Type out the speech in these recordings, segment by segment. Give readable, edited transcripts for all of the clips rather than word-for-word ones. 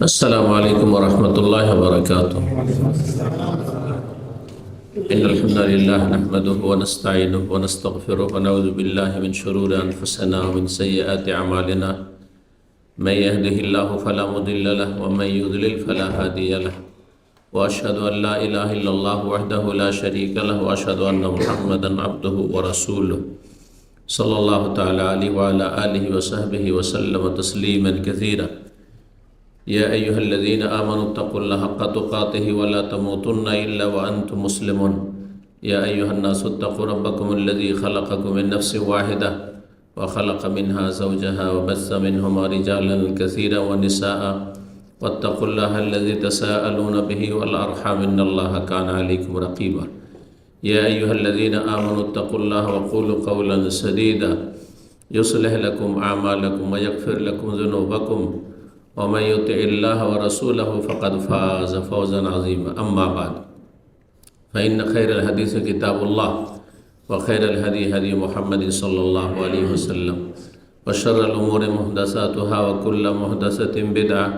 السلام عليكم ورحمة الله وبركاته. إن الحمد لله نحمده ونستعينه ونستغفره ونعوذ بالله من شرور أنفسنا ومن سيئات أعمالنا. من يهده الله فلا مضل له ومن يضلل فلا هادي له. وأشهد أن لا إله إلا الله وحده لا شريك له وأشهد أن محمدا عبده ورسوله صلى الله تعالى عليه وعلى آله وصحبه وسلم تسليما كثيرا. يا أيها الذين آمنوا اتقوا الله حق تقاته ولا تموتن إلا وأنتم مسلمون. يا أيها الناس اتقوا ربكم الذي خلقكم من نفس واحدة وخلق منها زوجها وبث منهما رجالا كثيرا ونساء واتقوا الله الذي تساءلون به والأرحام إن الله كان عليكم رقيبا. يا أيها الذين آمنوا اتقوا الله وقولوا قولا سديدا يصلح لكم أعمالكم ويغفر لكم ذنوبكم ومن يطع الله ورسوله فقد فاز فوزا عظيما. أما بعد فإن خير الحديث كتاب الله وخير الهدي هدي محمد صلى الله عليه وسلم وشر الأمور محدثاتها وكل محدثة بدعة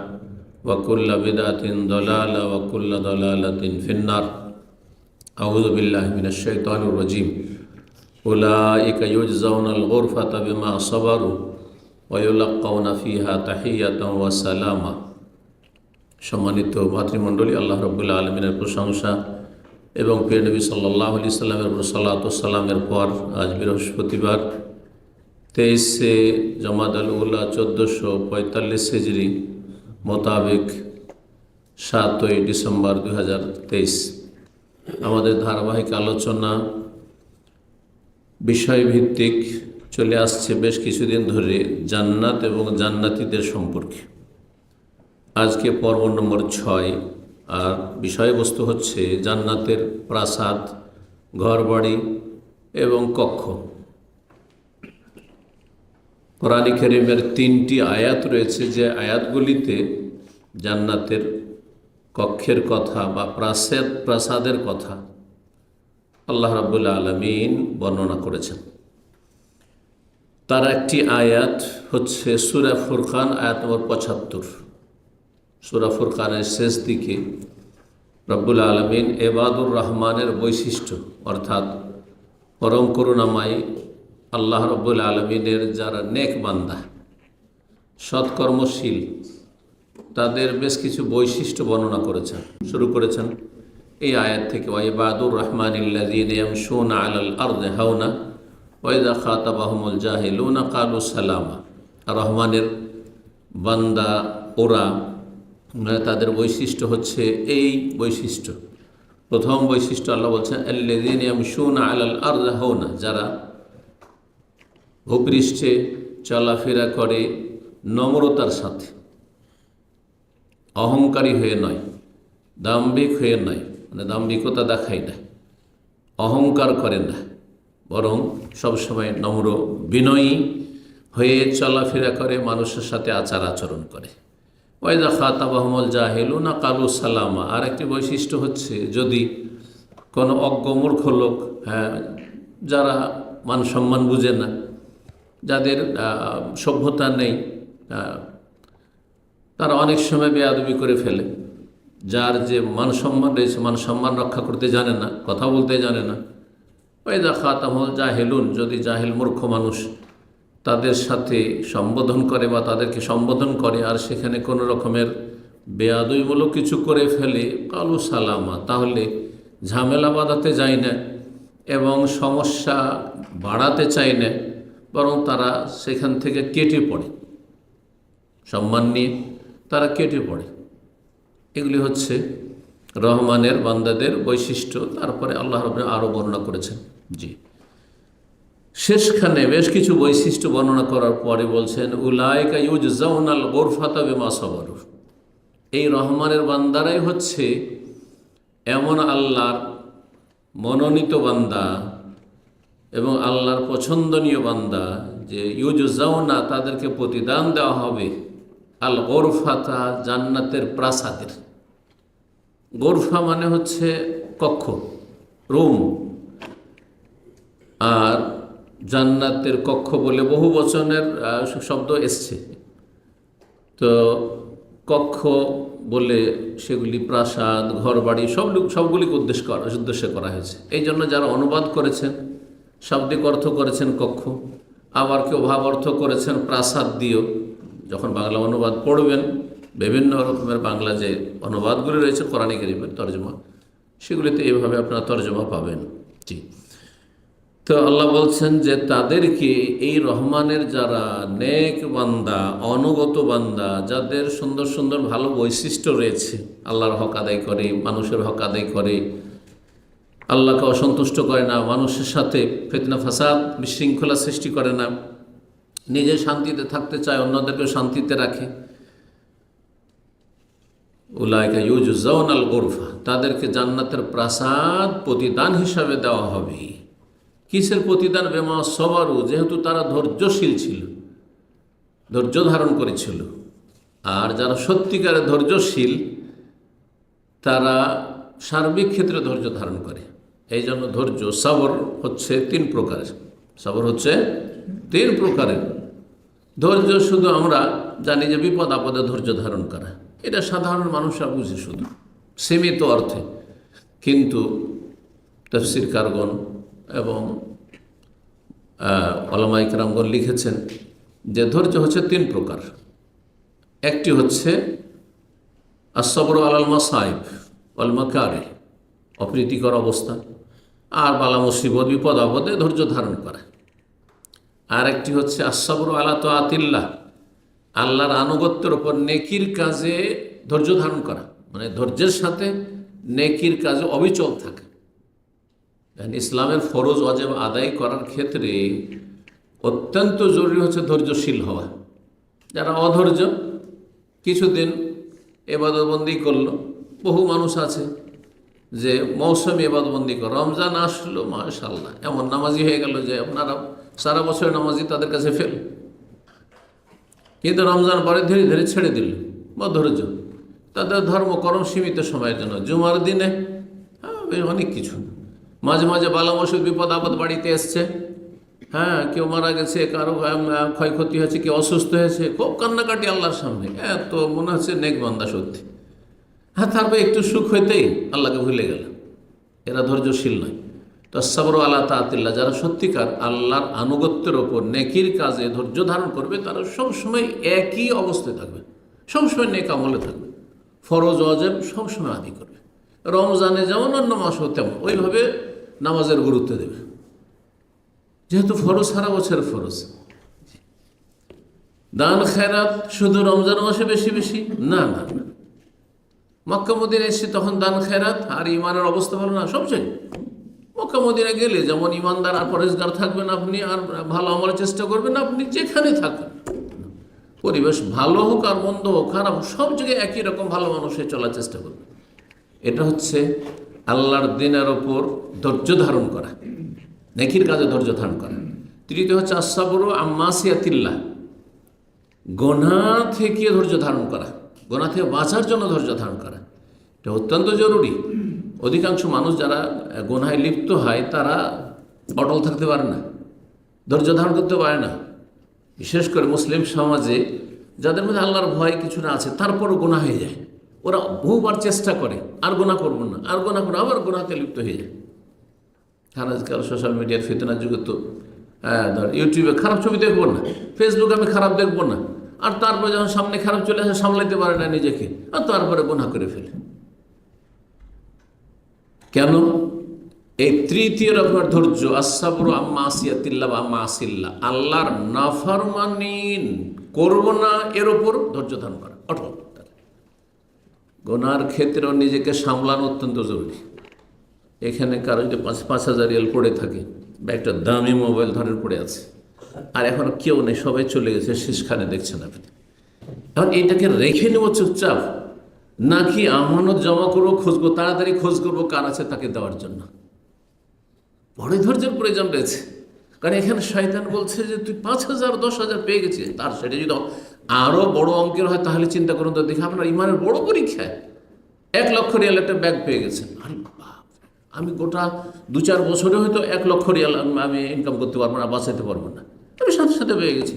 وكل بدعة ضلالة وكل ضلالة في النار. أعوذ بالله من الشيطان الرجيم. أولئك يجزون الغرفة بما صبروا ওয়ায়ুলাক্কাউনা ফিহা তাহিয়াতাও ওয়া সালামা। সম্মানিত ভাতৃমণ্ডলী, আল্লাহ রাব্বুল আলামিনের প্রশংসা এবং প্রিয় নবী সাল্লাল্লাহু আলাইহি সাল্লামের উপর সালাত ও সালামের পর আজ বৃহস্পতিবার 23শে জমাদাল উলা 1445 হিজরি মোতাবেক 7ই ডিসেম্বর 2023 আমাদের ধারাবাহিক আলোচনা বিষয়ভিত্তিক চলে আসছে বেশ কিছুদিন ধরে জান্নাত এবং জান্নাতীদের সম্পর্কে। আজকে পর্ব নম্বর 6 আর বিষয়বস্তু হচ্ছে জান্নাতের প্রাসাদ, ঘরবাড়ি এবং কক্ষ। কোরআন কারীমের 3টি আয়াত রয়েছে যে আয়াতগুলিতে জান্নাতের কক্ষের কথা বা প্রাসাদের কথা আল্লাহ রাব্বুল আলামিন বর্ণনা করেছেন। তার একটি আয়াত হচ্ছে সূরা ফুরকান আয়াত নম্বর 75। সূরা ফুরকানের শেষ দিকে রব্বুল আলামিন ইবাদুর রহমানের বৈশিষ্ট্য অর্থাৎ পরম করুণাময় আল্লাহ রব্বুল আলামিনের যারা নেক বান্দা, সৎকর্মশীল, তাদের বেশ কিছু বৈশিষ্ট্য বর্ণনা করেছেন। শুরু করেছেন এই আয়াত থেকে, ওয়া ইবাদুর রহমানিল্লাযীনা ইয়ামশুনা আলাল আরদি হাওনা ওয়াইদা খাতাবাহুমুল জাহিলুনা ক্বালু সালামা। রহমানের বান্দা ওরা, তাদের বৈশিষ্ট্য হচ্ছে এই বৈশিষ্ট্য। প্রথম বৈশিষ্ট্য আল্লাহ বলছেন আল্লাযীনা ইয়ামশুনা আলাল আরদি হাওনা, যারা ভূপৃষ্ঠে চলাফেরা করে নম্রতার সাথে, অহংকারী হয়ে নয়, দাম্ভিক হয়ে নয়, মানে দাম্ভিকতা দেখায় না, অহংকার করে না, বরং সবসময় নম্র বিনয়ী হয়ে চলাফেরা করে, মানুষের সাথে আচার আচরণ করে। ওয়াইদা খাতাবাহুমুল জাহিলুনা ক্বালু সালামা। আর একটি বৈশিষ্ট্য হচ্ছে যদি কোনো অজ্ঞ মূর্খ লোক, যারা মান সম্মান বুঝে না, যাদের সভ্যতা নেই, তারা অনেক সময় বেয়াদবি করে ফেলে। যার যে মান সম্মান রয়েছে, মান সম্মান রক্ষা করতে জানে না, কথা বলতে জানে না। ওয়াইদা খাতাবাহুমুল জাহিলুন, যদি জাহিল মূর্খ মানুষ তাদের সাথে সম্বোধন করে বা তাদেরকে সম্বোধন করে আর সেখানে কোনো রকমের বেয়াদবিমূলক কিছু করে ফেলে, ক্বালু সালামা, তাহলে ঝামেলা বাঁধাতে যায় না এবং সমস্যা বাড়াতে চায় না, বরং তারা সেখান থেকে কেটে পড়ে, সম্মান নিয়ে তারা কেটে পড়ে। এগুলি হচ্ছে রহমানের বান্দাদের বৈশিষ্ট্য। তারপরে আল্লাহ রাব্বুল আরও বর্ণনা করেছেন। জি, শেষখানে বেশ কিছু বৈশিষ্ট্য বর্ণনা করার পরে বলছেন উলাইকা ইউজজাউনাল গুরফাতা বিমা সাবারু। এই রহমানের বান্দারাই হচ্ছে এমন আল্লাহর মনোনীত বান্দা এবং আল্লাহর পছন্দনীয় বান্দা যে ইউজজাউনা, তাদেরকে প্রতিদান দেওয়া হবে আল গুরফাতা, জান্নাতের প্রাসাদের। গোরফা মানে হচ্ছে কক্ষ, রুম, আর জান্নাতের কক্ষ বলে বহু বচনের শব্দ এসছে। তো কক্ষ বলে সেগুলি প্রাসাদ, ঘরবাড়ি সবগুলিকে উদ্দেশ্যে করা হয়েছে। এই জন্য যারা অনুবাদ করেছেন শাব্দিক অর্থ করেছেন কক্ষ, আবার কেউ ভাব অর্থ করেছেন প্রাসাদ দিয়েও। যখন বাংলা অনুবাদ পড়বেন, বিভিন্ন রকমের বাংলা যে অনুবাদগুলি রয়েছে কোরআন কারীমের তর্জমা, সেগুলিতে এইভাবে আপনারা তর্জমা পাবেন। জি, তো আল্লাহ বলছেন যে তাদেরকে, এই রহমানের যারা নেক বান্দা, অনুগত বান্দা, যাদের সুন্দর সুন্দর ভালো বৈশিষ্ট্য রয়েছে, আল্লাহর হক আদায় করে, মানুষের হক আদায় করে, আল্লাহকে অসন্তুষ্ট করে না, মানুষের সাথে ফিতনা ফাসাদ বিশৃঙ্খলা সৃষ্টি করে না, নিজে শান্তিতে থাকতে চায়, অন্যদেরকে শান্তিতে রাখে, উলাইকা ইউজজাউনাল গুরফা, তাদেরকে জান্নাতের প্রাসাদ প্রতিদান হিসাবে দেওয়া হবে। কিসের প্রতিদান? বেমা সবারু, যেহেতু তারা ধৈর্যশীল ছিল, ধৈর্য ধারণ করেছিল। আর যারা সত্যিকারে ধৈর্যশীল তারা সার্বিক ক্ষেত্রে ধৈর্য ধারণ করে। এই জন্য ধৈর্য, সবর হচ্ছে 3 প্রকারের। সবর হচ্ছে 3 প্রকারের। ধৈর্য শুধু আমরা জানি যে বিপদ আপদে ধৈর্য ধারণ করা, এটা সাধারণ মানুষরা বুঝে শুধু সীমিত অর্থে, কিন্তু তাফসীরকারগণ এবং উলামা ইকরামগণ লিখেছেন যে ধৈর্য হচ্ছে 3 প্রকার। একটি হচ্ছে আসবরু আলাল মাসাইব ওয়াল মাকারিহ, অপ্রীতিকর অবস্থা আর বালা মুসিবত বিপদ আপদে ধৈর্য ধারণ করা। আর একটি হচ্ছে আসবরু আলা তাআতিল্লাহ, আল্লাহর আনুগত্যের উপর নেকির কাজে ধৈর্য ধারণ করা, মানে ধৈর্যের সাথে নেকির কাজে অবিচল থাকা। ইসলামের ফরজ ওয়াজিব আদায় করার ক্ষেত্রে অত্যন্ত জরুরি হচ্ছে ধৈর্যশীল হওয়া। যারা অধৈর্য, কিছুদিন এবাদতবন্দি করলো, বহু মানুষ আছে যে মৌসুমি এবাদতবন্দি করে, রমজান আসলো মাশাআল্লাহ এমন নামাজি হয়ে গেল যে আপনারা সারা বছর নামাজি তাদের কাছে ফেল, কিন্তু রমজান পরে ধীরে ধীরে ছেড়ে দিল বা ধৈর্য। তাদের ধর্মকর্ম সীমিত সময়ের জন্য, জুমার দিনে অনেক কিছু, মাঝে মাঝে বালা মুসিবত বিপদ আপদ বাড়িতে এসছে, কেউ মারা গেছে, কারো ক্ষয়ক্ষতি হয়েছে, কেউ অসুস্থ হয়েছে, খুব কান্নাকাটি আল্লাহর সামনে, তো মনে হচ্ছে নেক বান্দা সত্যি। তারপরে একটু সুখ হইতেই আল্লাহকে ভুলে গেল, এরা ধৈর্যশীল নয়। তো সাবরু আলা তাআতিল্লাহ, যারা সত্যিকার আল্লাহর আনুগত্যের ওপর নেকির কাজে ধৈর্য ধারণ করবে, তারা সবসময় একই অবস্থায় থাকবে, সবসময় নেক আমলে থাকবে, ফরজ ওয়াজিব সবসময় আদায় করবে। রমজানে যেমন অন্য মাস তেমন ওইভাবে নামাজের গুরুত্ব দেবে, যেহেতু ফরজ সারা বছর ফরজ। দান খেরাত শুধু রমজান মাসে বেশি বেশি না, না না, মক্কা মদিনায় এসে তখন দান খেরাত আর ইমানের অবস্থা ভালো না, সবচেয়ে মক্কা মদিনা গেলে যেমন ইমানদার আর পরেজগার থাকবেন আপনি, আর ভালো আমলের চেষ্টা করবেন আপনি, যেখানে থাকবেন পরিবেশ ভালো হোক আর মন্দ হোক, খারাপ, সব জায়গায় একই রকম ভালো মানুষে চলার চেষ্টা করবেন। এটা হচ্ছে আল্লাহর দ্বীনের ওপর ধৈর্য ধারণ করা, নেকির কাজে ধৈর্য ধারণ করা। তৃতীয় হচ্ছে আসসাবরু আম্মাসিয়াতিল্লাহ, গুনাহ থেকে ধৈর্য ধারণ করা, গুনাহ থেকে বাঁচার জন্য ধৈর্য ধারণ করা, এটা অত্যন্ত জরুরি। অধিকাংশ মানুষ যারা গুনাহে লিপ্ত হয় তারা অটল থাকতে পারে না, ধৈর্য ধারণ করতে পারে না। বিশেষ করে মুসলিম সমাজে যাদের মধ্যে আল্লাহর ভয় কিছুটা আছে, তারপরও গুনাহ হয়ে যায়, ওরা বহুবার চেষ্টা করে আর গুনাহ করবো না, আর গুনাহ করবো, আবার গুনাহতে লিপ্ত হয়ে যায়। কারণ আজকাল সোশ্যাল মিডিয়ার ফিতনার যুগে তো ধর ইউটিউবে খারাপ ছবি দেখবো না, ফেসবুকে আমি খারাপ দেখবো না, আর তারপরে যখন সামনে খারাপ চলে আসে সামলাইতে পারে না নিজেকে, আর তারপরে গুনাহ করে ফেলে। কেন? এই তৃতীয় রকমের ধৈর্য, আসসাবরু আম্মা আসিয়াতিল্লাহ বা আম্মা আসিল্লাহ, আল্লাহর নাফরমানি করবো না এর ওপর ধৈর্য ধারণ করা, অটল। গুনার ক্ষেত্রেও নিজেকে সামলানো অত্যন্ত জরুরি। এখানে কারো যদি 5,000 রিয়াল পড়ে থাকে বা একটা দামি মোবাইল ধরেন পড়ে আছে, আর এখন কেউ নেই, সবাই চলে গেছে, শেষখানে দেখছেন আপনি, এখন এইটাকে রেখে নেব চুপচাপ, নাকি আমানত জমা করবো, খুঁজবো, তাড়াতাড়ি খোঁজ করবো কার আছে তাকে দেওয়ার জন্য? বড়ই ধৈর্যের প্রয়োজন রয়েছে। কারণ এখানে শয়তান বলছে যে তুই 5,000 10,000 পেয়ে গেছিস, তার সেটা যদি আরও বড় অঙ্কের হয় তাহলে চিন্তা করুন তো, দেখে আপনার ইমানের বড় পরীক্ষায় 1 লক্ষ রিয়াল একটা ব্যাগ পেয়ে গেছেন। আরে আমি গোটা 2-4 বছরে হয়তো 1 লক্ষ রিয়াল আমি ইনকাম করতে পারবো না, বাঁচাইতে পারবো না, আমি সাথে সাথে পেয়ে গেছি।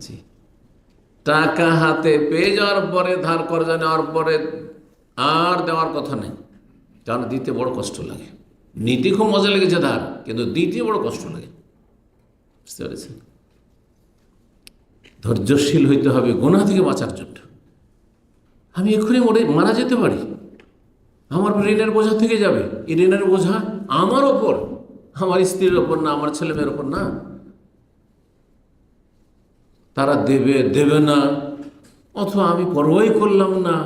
জি, টাকা হাতে পেয়ে যাওয়ার পরে, ধার কর্জা নেওয়ার পরে আর দেওয়ার কথা নেই, কারণ দিতে বড় কষ্ট লাগে। নিতে খুব মজা লেগেছে ধার, কিন্তু দিতে বড় কষ্ট লাগে। বুঝতে পেরেছেন? ধৈর্যশীল হইতে হবে গুনাহ থেকে বাঁচার জন্য। আমি এক্ষুনি মারা যেতে পারি, আমার ঋণের বোঝা থেকে যাবে। এই ঋণের বোঝা আমার ওপর, আমার স্ত্রীর ওপর না, আমার ছেলে মেয়ের ওপর না। তারা দেবে দেবে না, অথবা আমি পরোয়াই করলাম না,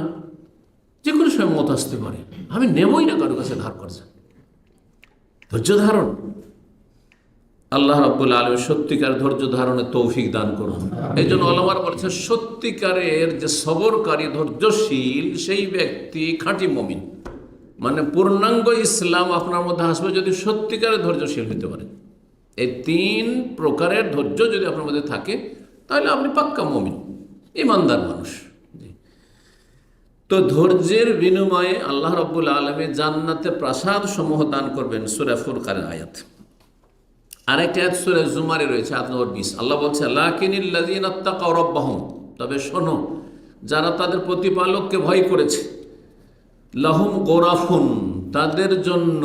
যে কোনো সময় মত আসতে পারে, আমি নেবই না কারো কাছে ধার কর্জা। ধৈর্য ধারণ, আল্লাহ রাব্বুল আলামিন সত্যিকার ধৈর্য ধারণের তৌফিক দান করুন। এই জন্য ওলামারা বলেছে সত্যিকারের যে সবরকারী, ধৈর্যশীল, সেই ব্যক্তি খাঁটি মুমিন। মানে পূর্ণাঙ্গ ইসলাম আপনার মধ্যে আসবে যদি সত্যিকারের ধৈর্যশীল হতে পারে। এই 3 প্রকারের ধৈর্য যদি আপনার মধ্যে থাকে, তাহলে আপনি পাক্কা মুমিন, ইমানদার মানুষ। তো ধৈর্যের বিনিময়ে আল্লাহ রাব্বুল আলামিন জান্নাতে প্রাসাদ সমূহ দান করবেন। সূরা ফুরকানের আয়াত। আরেকটা আয়াত সূরা জুমারে রয়েছে, আয়াত নম্বর 20। আল্লাহ বলছে লাকিনিল্লাযীনা ইত্তাকাউ রাব্বাহুম, তবে শোনো, যারা তাদের প্রতিপালককে ভয় করেছে, লাহুম গোরাফুন, তাদের জন্য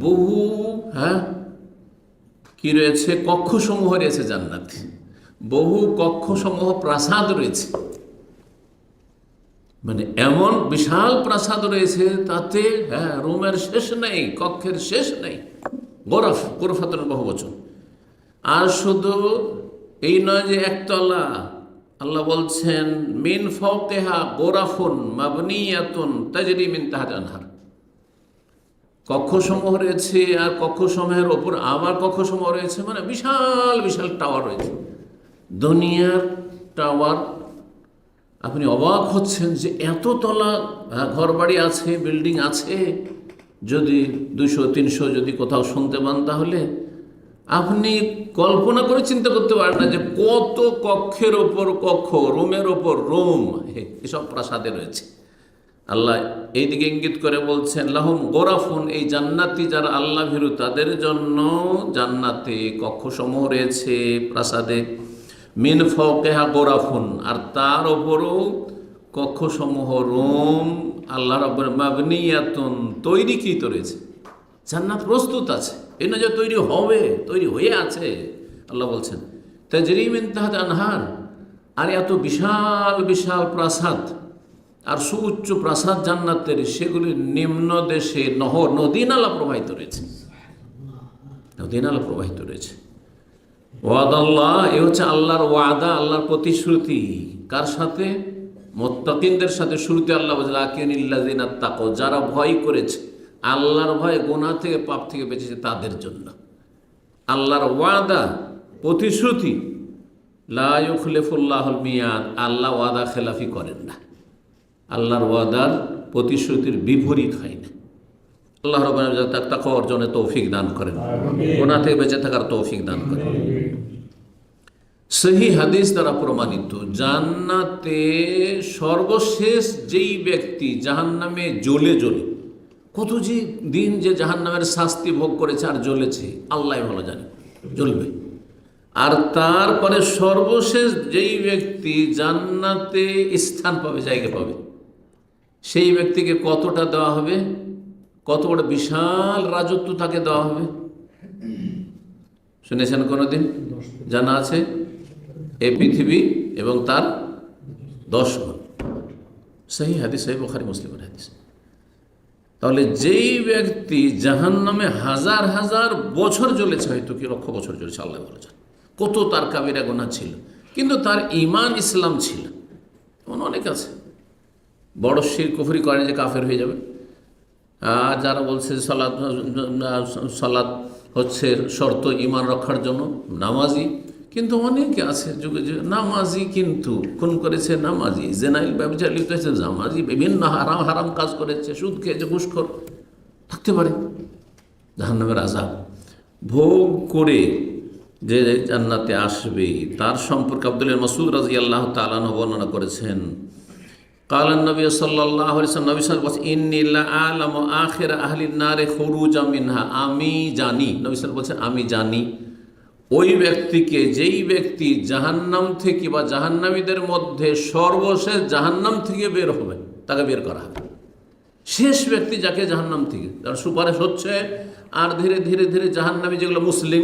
বহু কি রয়েছে, কক্ষসমূহ রয়েছে জান্নাতে। বহু কক্ষসমূহ, প্রাসাদ রয়েছে। মানে এমন বিশাল প্রাসাদ রয়েছে, তাতে রুমের শেষ নেই, কক্ষের শেষ নেই। গোরফ, গোরফাতের বহুবচন। আর শুধু এই নয় যে একতলা, আল্লাহ বলছেন মিন ফাওকিহা গোরাফুন মাবনিয়াতুন তাজরি মিন তাহতিহা আনহার। কক্ষসমূহ রয়েছে, আর কক্ষসমূহের ওপর আবার কক্ষসমূহ রয়েছে। মানে বিশাল বিশাল টাওয়ার রয়েছে, দুনিয়ার টাওয়ার। আপনি অবাক হচ্ছেন যে এত তলা ঘর বাড়ি আছে, বিল্ডিং আছে। যদি 200-300 যদি কোথাও শুনতে পান, তাহলে আপনি কল্পনা করে চিন্তা করতে পারেন না যে কত কক্ষের ওপর কক্ষ, রুমের ওপর রুম, এসব প্রাসাদে রয়েছে। আল্লাহ এইদিকে ইঙ্গিত করে বলছেন লাহুম গোরাফুন, এই জান্নাতি যারা আল্লাহ ভীরু, তাদের জন্য জান্নাতে কক্ষসমূহ রয়েছে, প্রাসাদে। মিন ফাওকিহা গোরাফুন, আর তার ওপরও কক্ষসমূহ, রুম, আল্লাহ রাব্বুল মাবনিয়াতুন, তৈরিকৃত রয়েছে। জান্নাত প্রস্তুত আছে, এই না যে তৈরি হবে, তৈরি হয়ে আছে। আল্লাহ বলছেন তাজরি মিন তাহতিহা আনহার। আর এত বিশাল বিশাল প্রাসাদ আর সুউচ্চ প্রাসাদ জান্নাতের, সেগুলি নিম্ন দেশে নহর, নদী নালা প্রবাহিত রয়েছে, নদী নালা প্রবাহিত রয়েছে। ওয়াদাল্লাহ, এ হচ্ছে আল্লাহর ওয়াদা, আল্লাহর প্রতিশ্রুতি। কার সাথে? মুত্তাকিনদের সাথে। শুরুতে আল্লাহ বলছে লাকিনিল্লাযীনা ইত্তাকাউ, যারা ভয় করেছে, আল্লাহর ভয়, গুনাহ থেকে, পাপ থেকে বেঁচেছে, তাদের জন্য আল্লাহর ওয়াদা, প্রতিশ্রুতি। লা ইউখলিফুল্লাহুল মিয়াদ, আল্লাহ ওয়াদা খেলাফি করেন না। আল্লাহর ওয়াদার, প্রতিশ্রুতির বিপরীত হয় না। আল্লাহ রাব্বুল আলামিন তাকওয়া অর্জনের তৌফিক দান করেন, গুনাহ থেকে বেঁচে থাকার তৌফিক দান করেন। সহি হাদিস দ্বারা প্রমাণিত, জান্নাতে সর্বশেষ যেই ব্যক্তি জাহান্নামে জ্বলে জ্বলে, কত যে দিন যে জাহান্নামের শাস্তি ভোগ করেছে আর জ্বলেছে, আল্লাহ ভালো জানে, জ্বলবে। আর তারপরে সর্বশেষ যেই ব্যক্তি জান্নাতে স্থান পাবে, জায়গা পাবে, সেই ব্যক্তিকে কতটা দেওয়া হবে? কত বড় বিশাল রাজত্ব তাকে দেওয়া হবে, শুনেছেন কোনোদিন? জানা আছে? এই পৃথিবী এবং তার 10 গুণ। সহি হাদিস, সহি বুখারী মুসলিমের হাদিস। তাহলে যেই ব্যক্তি জাহান্নামে হাজার হাজার বছর জ্বলেছে, হয়তো কি লক্ষ বছর জ্বলেছে, আল্লাহ ভালো জানে, কত তার কাবিরা গুনাহ ছিল, কিন্তু তার ঈমান ইসলাম ছিল। এমন অনেক আছে, বড় শিরক কুফরি করেন যে কাফের হয়ে যাবে। আর যারা বলছে সালাত হচ্ছে শর্ত ঈমান রক্ষার জন্য, নামাজি, কিন্তু অনেকে আছে যুগে যুগে নামাজি, কিন্তু খুন করেছে নামাজি, জেনাইল ব্যবচার লিপ্ত হয়েছে নামাজি, বিভিন্ন হারাম হারাম কাজ করেছে, সুদ খেয়েছে, ঘুষখোর, থাকতে পারে। জাহান্নামের আযাব ভোগ করে যে জান্নাতে আসবে, তার সম্পর্কে আব্দুল্লাহ মাসউদ রাদিয়াল্লাহু তাআলা আনহু বর্ণনা করেছেন, কালান নবী সাল্লাল্লাহু আলাইহি ওয়াসাল্লাম, নবী সাল্লাল্লাহু আলাইহি ওয়াসাল্লাম, ইন্নী লা আ'লামু আখিরা আহলিন নারে খুরুজা মিনহা, আমি জানি, নবী সাল্লাল্লাহু আলাইহি ওয়াসাল্লাম বলছেন আমি জানি ওই ব্যক্তিকে, যেই ব্যক্তি জাহান্নাম থেকে বা জাহান্নামীদের মধ্যে সর্বশেষ জাহান্নাম থেকে বের হবে, তাকে বের করা হবে। শেষ ব্যক্তি যাকে জাহান্নাম থেকে তার সুপারিশ হচ্ছে, আর ধীরে ধীরে ধীরে জাহান্নামী যেগুলো মুসলিম,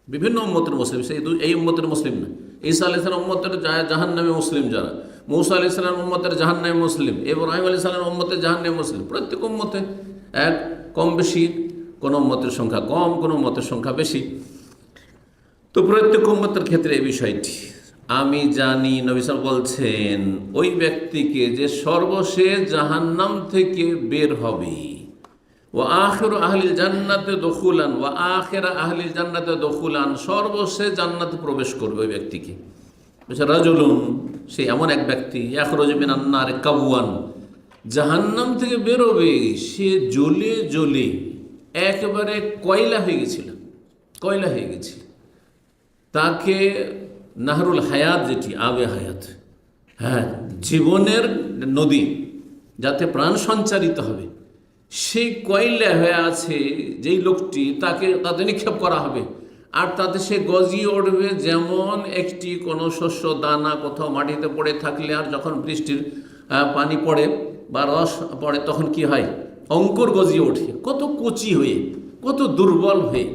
বিভিন্ন উম্মতের মুসলিম, সেই এই উম্মতের মুসলিম না, ঈসা আলাইহিস সালাম উম্মতের জাহান্নামী মুসলিম যারা, মূসা আলাইহিস সালাম উম্মতের জাহান্নামী মুসলিম, ইব্রাহিম আলাইহিস সালাম উম্মতের জাহান্নামী মুসলিম। প্রত্যেক উম্মতে এক কম বেশি, কোন উম্মতের সংখ্যা কম, কোন উম্মতের সংখ্যা বেশি। তো প্রত্যেক উম্মতের ক্ষেত্রে এই বিষয়টি আমি জানি। নবী সাল্লাল্লাহু আলাইহি ওয়াসাল্লাম বলছেন, ওই ব্যক্তিকে যে সর্বশেষ জাহান্নাম থেকে বের হবে, ওয়া আখিরু আহলিল জান্নাতে দুখুলান ওয়া আখিরা আহলিল জান্নাতে দুখুলান, সর্বশেষ জান্নাতে প্রবেশ করবে ওই ব্যক্তিকে। রাজুলুন, সে এমন এক ব্যক্তি, ইয়াখরুজু মিনান নার কাবওয়ান, জাহান্নাম থেকে বেরোবে সে জ্বলে জ্বলে একেবারে কয়লা হয়ে গেছিল, কয়লা হয়ে গেছিল। তাকে নাহরুল হায়াত, যেটি আবে হায়াত, হ্যাঁ, জীবনের নদী, যাতে প্রাণ সঞ্চারিত হবে, সেই কয়লা হয়ে আছে যেই লোকটি, তাতে নিক্ষেপ করা হবে, আর তাতে সে গজিয়ে উঠবে যেমন একটি কোনো শস্য দানা কোথাও মাটিতে পড়ে থাকলে, আর যখন বৃষ্টির পানি পড়ে বা রস পড়ে তখন কি হয়, অঙ্কুর গজিয়ে ওঠে, কত কচি হয়ে, কত দুর্বল হয়ে,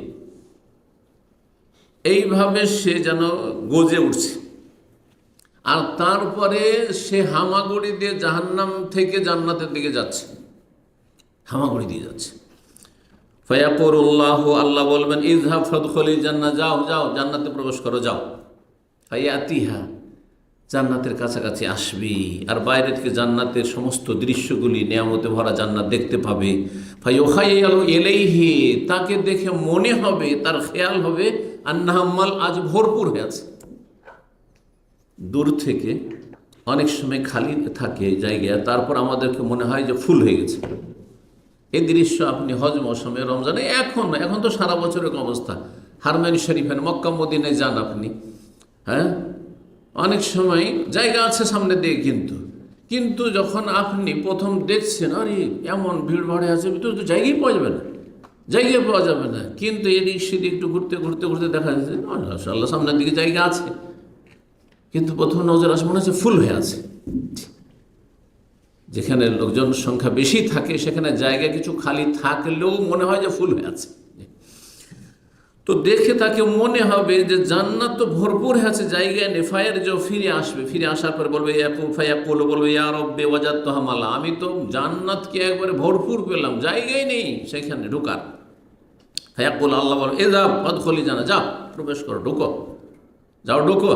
এইভাবে সে যেন গজে উঠছে। আর তারপরে সে হামাগুড়ি দিয়ে জাহান্নাম থেকে জান্নাতের দিকে যাচ্ছে, হামাগুড়ি দিয়ে যাচ্ছে। ফায়াকুরুল্লাহু, আল্লাহ বলবেন, ইযহাব ফাদখুলিল জান্নাহ, যাও যাও জান্নাতে প্রবেশ করো, যাও। ফায়াতিহা, জান্নাতের কাছাকাছি আসবি, আর বাইরে থেকে জান্নাতের সমস্ত দৃশ্যগুলি, নিয়ামতে ভরা জান্নাত দেখতে পাবে। ফায়ুখাইয়ালু ইলাইহি, তাকে দেখে মনে হবে, তার খেয়াল হবে, আন্নাহাম্মাল, আজ ভরপুর হয়ে আছে। দূর থেকে অনেক সময় খালি থাকে জায়গা, তারপর আমাদেরকে মনে হয় যে ফুল হয়ে গেছে। এই দৃশ্য আপনি হজ মৌসুমে, রমজানে, এখন তো সারা বছরের অবস্থা, হারমাইন শরীফের, মক্কা মদিনায় যান আপনি, হ্যাঁ, অনেক সময় জায়গা আছে সামনে দিয়ে, কিন্তু যখন আপনি প্রথম দেখছেন, আরে এমন ভিড় ভাড়ে আছে, ভিতরে তো জায়গায় পাওয়া যাবে না, জায়গায় পাওয়া যাবে না। কিন্তু এদিক সেদিক একটু ঘুরতে ঘুরতে ঘুরতে দেখা যাচ্ছে মাশাআল্লাহ সামনের দিকে জায়গা আছে, কিন্তু প্রথম নজর আসে মনে হচ্ছে ফুল হয়ে আছে। যেখানে লোকজন সংখ্যা বেশি থাকে সেখানে জায়গা কিছু খালি থাকলেও মনে হয় যে ফুল হয়ে আছে। তো দেখে তাকে মনে হবে যে জান্নাত তো ভরপুর হয়ে আছে, জায়গায় নেই। ফায়ার যে ফিরে আসবে, ফিরে আসার পর বলবে, বলবে, ইয়া রব্বি ওয়াজাদতুহা মালা, আমি তো জান্নাতকে একবারে ভরপুর পেলাম, জায়গায় নেই সেখানে ঢোকার। ফায়াকুল, আল্লাহ বলবে, ইযহাব ফাদখুলি জান্নাহ, যাও প্রবেশ করো, ঢুকো, যাও ঢুকো।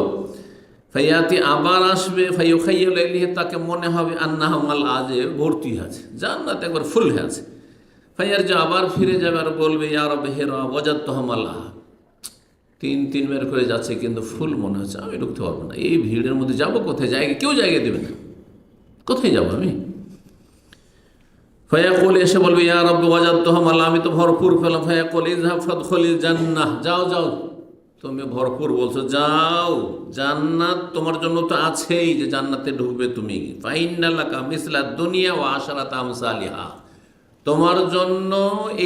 ফায়াতি, আবার আসবে, ফায়ুখাইয়ালু ইলাইহি, তাকে মনে হবে, আন্নাহাম্মাল, আজ ভর্তি আছে, জান্নাত একবার ফুল হয়ে আছে। ফায়ার যে আবার ফিরে যাবে আর বলবে, ইয়া রব্বি হে রব ওয়াজাদতুহা মালা, তিন বের করে যাচ্ছে কিন্তু ফুল মনে হচ্ছে, আমি ঢুকতে পারবো না, এই ভিড়ের মধ্যে যাবো কোথায়, জায়গা কেউ জায়গা দেবে না, কোথায় যাবো আমি। ফায়াকুল, এসে বলবে, ইয়া রব্বি ওয়াজাদতুহা মালা, আমি তো ভরপুর পেলাম। ফায়াকুল, ইযহাব ফাদখুলিল জান্নাহ, যাও যাও, তুমি ভরপুর বলছো, যাও, জান্নাত তোমার জন্য তো আছেই, যে জান্নাতে ঢুকবে তুমি। ফাইন্না লাকা মিসলা দুনিয়া ওয়া আশারাতা আমসালিহা, তোমার জন্য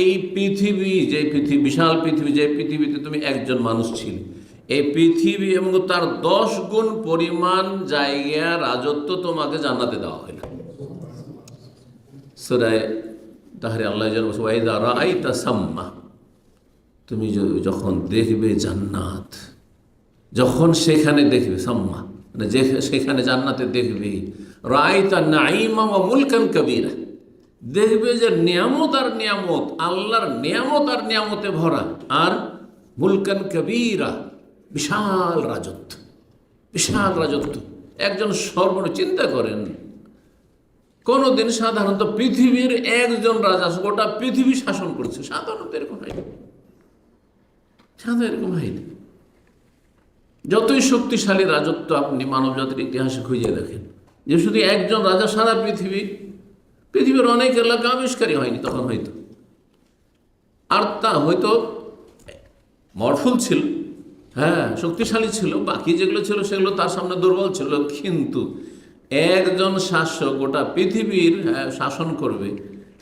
এই পৃথিবী, যে পৃথিবী, বিশাল পৃথিবী, যে পৃথিবীতে তুমি একজন মানুষ ছিল, এই পৃথিবী এবং তার 10 গুণ পরিমাণ জায়গা, রাজত্ব তোমাকে জান্নাতে দেওয়া হইল। সূরা তাহরে আল্লাহ জানাবে, ওয়াইদা রাআইতা সাম্মা, তুমি যখন দেখবে জান্নাত, যখন সেখানে দেখবে, সাম্মা মানে যে সেখানে জান্নাতে দেখবে, রাআইতা নাঈমা ওয়া মুলকান কাবীরা, দেখবে যে নিয়ামত আর নিয়ামত, আল্লাহর নিয়ামত আর নিয়ামতে ভরা, আর মুলকান কবীরা, বিশাল রাজত্ব, বিশাল রাজত্ব। একজন চিন্তা করেন, কোনদিন সাধারণত পৃথিবীর একজন রাজা গোটা পৃথিবী শাসন করছে, সাধারণত এরকম হয়নি, সাধারণত এরকম হয়নি। যতই শক্তিশালী রাজত্ব আপনি মানব জাতির ইতিহাসে খুঁজে দেখেন, যে শুধু একজন রাজা সারা পৃথিবীর অনেক এলাকা আবিষ্কারই হয়নি তখন, হয়তো, আর তা হয়তো মরফুল ছিল, হ্যাঁ, শক্তিশালী ছিল, বাকি যেগুলো ছিল সেগুলো তার সামনে দুর্বল ছিল। কিন্তু একজন শাসক গোটা পৃথিবীর শাসন করবে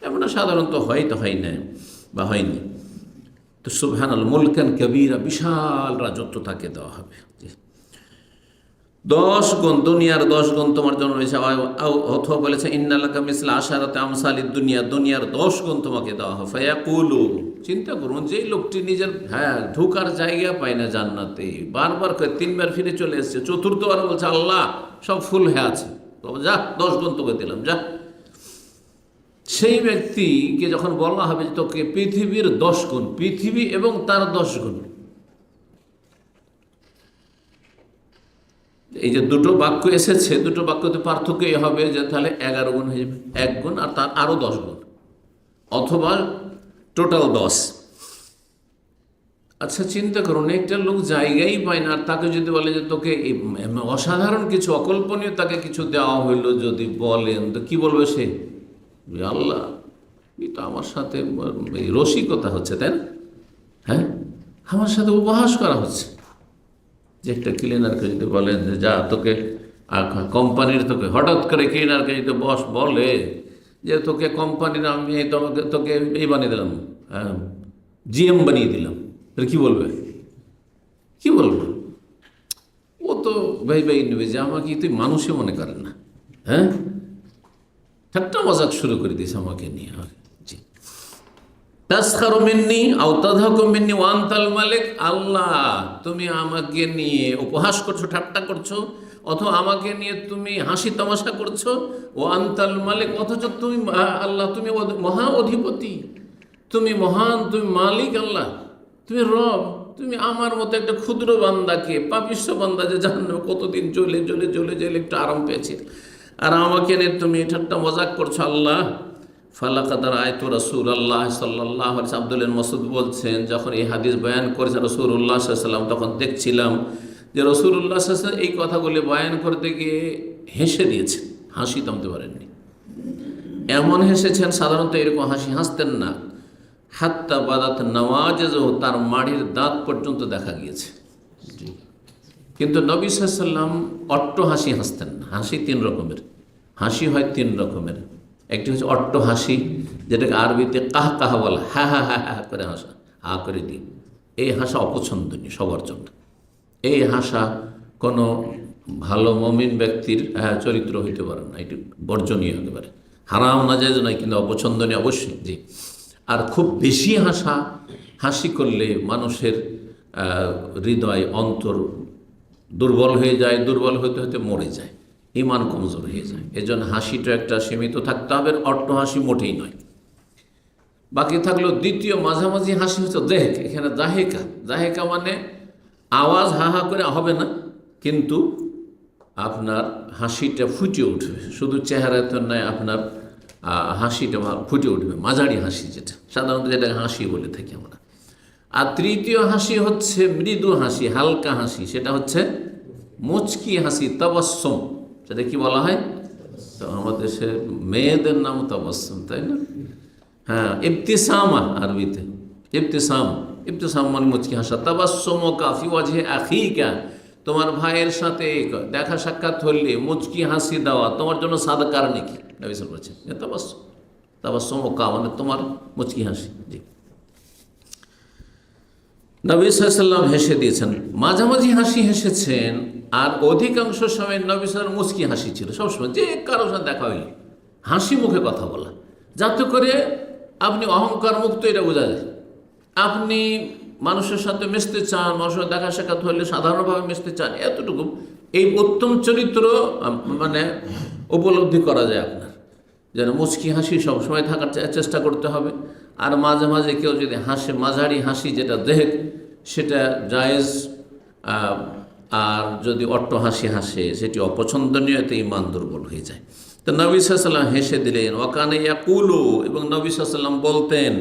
এমনটা সাধারণত হয় না বা হয়নি। তো সুবহানাল্লাহ, মুলকান কবীরা, বিশাল রাজত্ব তাকে দেওয়া হবে। 10 গুণ, দুনিয়ার 10 গুণ তোমার জন্য রয়েছে। অথবা বলেছে ইন্নালাকা মিসলা আশারাতে আমসালিদ দুনিয়া, দুনিয়ার 10 গুণ তোমাকে দেওয়া হবে। ফায়াকুলু, চিন্তা করুন, যেই লোকটি নিজের ঢোকার জায়গা পায় না জান্নাতে, বারবার করে 3বার ফিরে চলে এসেছে, চতুর্থবার বলছে আল্লাহ সব ফুল হয়ে আছে, যা 10 গুণ তোকে দিলাম, যা। সেই ব্যক্তিকে যখন বলা হবে যে তোকে পৃথিবীর 10 গুণ, পৃথিবী এবং তার 10 গুণ, এই যে দুটো বাক্য এসেছে, দুটো বাক্যতে পার্থক্য এই হবে যে তাহলে 11 গুণ হয়ে যাবে, 1 গুণ আর তার আরও 10 গুণ, অথবা টোটাল 10। আচ্ছা চিন্তা করুন, একটা লোক জায়গাই পায় না, আর তাকে যদি বলে যে তোকে অসাধারণ কিছু, অকল্পনীয় তাকে কিছু দেওয়া হইলো, যদি বলেন তো কি বলবে সে? আল্লাহ, এই তো আমার সাথে রসিকতা হচ্ছে, তাই না? হ্যাঁ, আমার সাথে উপহাস করা হচ্ছে। যে একটা ক্লিনারকে যদি বলেন যে যা তোকে কোম্পানির, তোকে হঠাৎ করে ক্লিনারকে যদি বস বলে যে তোকে কোম্পানির আমি তোকে এই বানিয়ে দিলাম, জিএম বানিয়ে দিলাম, তাহলে কী বলবে? কি বলবে? ও তো ভাই নেবে যে আমাকে তুই মানুষই মনে করেন না, হ্যাঁ, ঠাট্টা মজাক শুরু করে দিয়েছে আমাকে নিয়ে। জি, তাসখারু মিন্নি আও তাদহাকু মিন্নি ওয়া আনতাল মালিক, আল্লাহ তুমি আমাকে নিয়ে উপহাস করছো, ঠাট্টা করছো, অথবা আমাকে নিয়ে তুমি হাসি তামাশা করছো, ওয়া আনতাল মালিক, অথচ তুমি আল্লাহ তুমি মহা অধিপতি, তুমি মহান, তুমি মালিক, আল্লাহ তুমি রব, তুমি আমার মতো একটা ক্ষুদ্র বান্দাকে, পাপিষ্ঠ বান্দা যে জাহান্নামে কতদিন জ্বলে জ্বলে জ্বলে জ্বলে একটু আরাম পেয়েছি, আর আমাকে নিয়ে তুমি ঠাট্টা মজাক করছো আল্লাহ। ফালাকাদ রাআইতু রাসূলুল্লাহ সাল্লাল্লাহু আলাইহি ওয়াসাল্লাম, আব্দুল্লাহ ইবনে মাসউদ বলছেন, যখন এই হাদিস বয়ান করেছেন রাসূলুল্লাহ সাল্লাল্লাহু আলাইহি ওয়াসাল্লাম, তখন দেখছিলাম যে রাসূলুল্লাহ সাল্লাল্লাহু আলাইহি ওয়াসাল্লাম এই কথাগুলি বয়ান করতে গিয়ে হেসে দিয়েছেন, হাসি থামতে পারেননি। এমন হেসেছেন, সাধারণত এরকম হাসি হাসতেন না। হাত্তা বাদাত নওয়াজিজহু, তার মাড়ির দাঁত পর্যন্ত দেখা গিয়েছে। কিন্তু নবী সাল্লাল্লাহু আলাইহি ওয়াসাল্লাম অট্ট হাসি হাসতেন না। হাসি 3 রকমের, হাসি হয় 3 রকমের। একটি হচ্ছে অট্ট হাসি, যেটাকে আরবিতে কাহ কাহ বলা, হা হা হা হা করে হাসা, হা করে দিই, এই হাসা অপছন্দনীয় সবার জন্য। এই হাসা কোনো ভালো মুমিন ব্যক্তির চরিত্র হইতে পারে না, এটি বর্জনীয় হতে পারে, হারাম না যায় নয়, কিন্তু অপছন্দনীয় অবশ্যই। জি, আর খুব বেশি হাসি করলে মানুষের হৃদয়, অন্তর দুর্বল হয়ে যায়, দুর্বল হতে হতে মরে যায়, ইমান কমজোর হয়ে যায়। এজন্য হাসিটা একটা সীমিত থাকতে হবে, অট্ট হাসি মোটেই নয়। বাকি থাকলো দ্বিতীয় মাঝামাঝি হাসি হচ্ছে দেহেক, এখানে জাহেকা, জাহেকা মানে আওয়াজ হা হা করে হবে না, কিন্তু আপনার হাসিটা ফুটে উঠবে, শুধু চেহারাতে নয়, আপনার হাসিটা ফুটে উঠবে, মাঝারি হাসি, যেটা সাধারণত যেটা হাসি বলে থাকি আমরা। আর তৃতীয় হাসি হচ্ছে মৃদু হাসি, হালকা হাসি, সেটা হচ্ছে মুচকি হাসি, তাবাসসুম, সেটা কি বলা হয়? তো আমাদের দেশে মেয়েদের নাম তাবাসসুম, তাই না? হ্যাঁ, ইবতিসামা, আরবিতে ইবতিসাম, ইবতিসাম মানে মুচকি হাসা। তাবাসসুমুকা ফি ওয়াজহি আখিকা, তোমার ভাইয়ের সাথে দেখা সাক্ষাৎ হলে মুচকি হাসি দেওয়া তোমার জন্য সাদকার নাকি, নবী সাল্লাল্লাহু আলাইহি ওয়াসাল্লাম বলছেন। তাবাসসুম, তাবাসসুমুকা মানে তোমার মুচকি হাসি। জি, নবী সাল্লাল্লাহু আলাইহি ওয়াসাল্লাম হেসে দিয়েছেন, মাঝামাঝি হাসি হেসেছেন, আর অধিকাংশ সময় নবী সাল্লাল্লাহু আলাইহি ওয়াসাল্লাম মুচকি হাসি ছিল সবসময়। যে কারোর সাথে দেখা হইলে হাসি মুখে কথা বলা, যাতে করে আপনি অহংকার মুক্ত, এটা বোঝা যায়। আপনি মানুষের সাথে মিশতে চান, মানুষের সাথে দেখা সাক্ষাৎ হলে সাধারণভাবে মিশতে চান, এতটুকু এই উত্তম চরিত্র মানে উপলব্ধি করা যায় আপনার, যেন মুচকি হাসি সবসময় থাকার চেষ্টা করতে হবে। আর মাঝে মাঝে কেউ যদি হাসে, মাঝারি হাসি যেটা দেহেক, সেটা জায়েজ। আর যদি অট্ট হাসি হাসে, সেটি অপছন্দনীয়, এতে ইমান দুর্বল হয়ে যায়। তো নবী সাল্লাল্লাহু আলাইহি ওয়াসাল্লাম হেসে দিলেন। ওয়াকানা ইয়াকুলু, এবং নবী সাল্লাল্লাহু আলাইহি ওয়াসাল্লাম বলতেন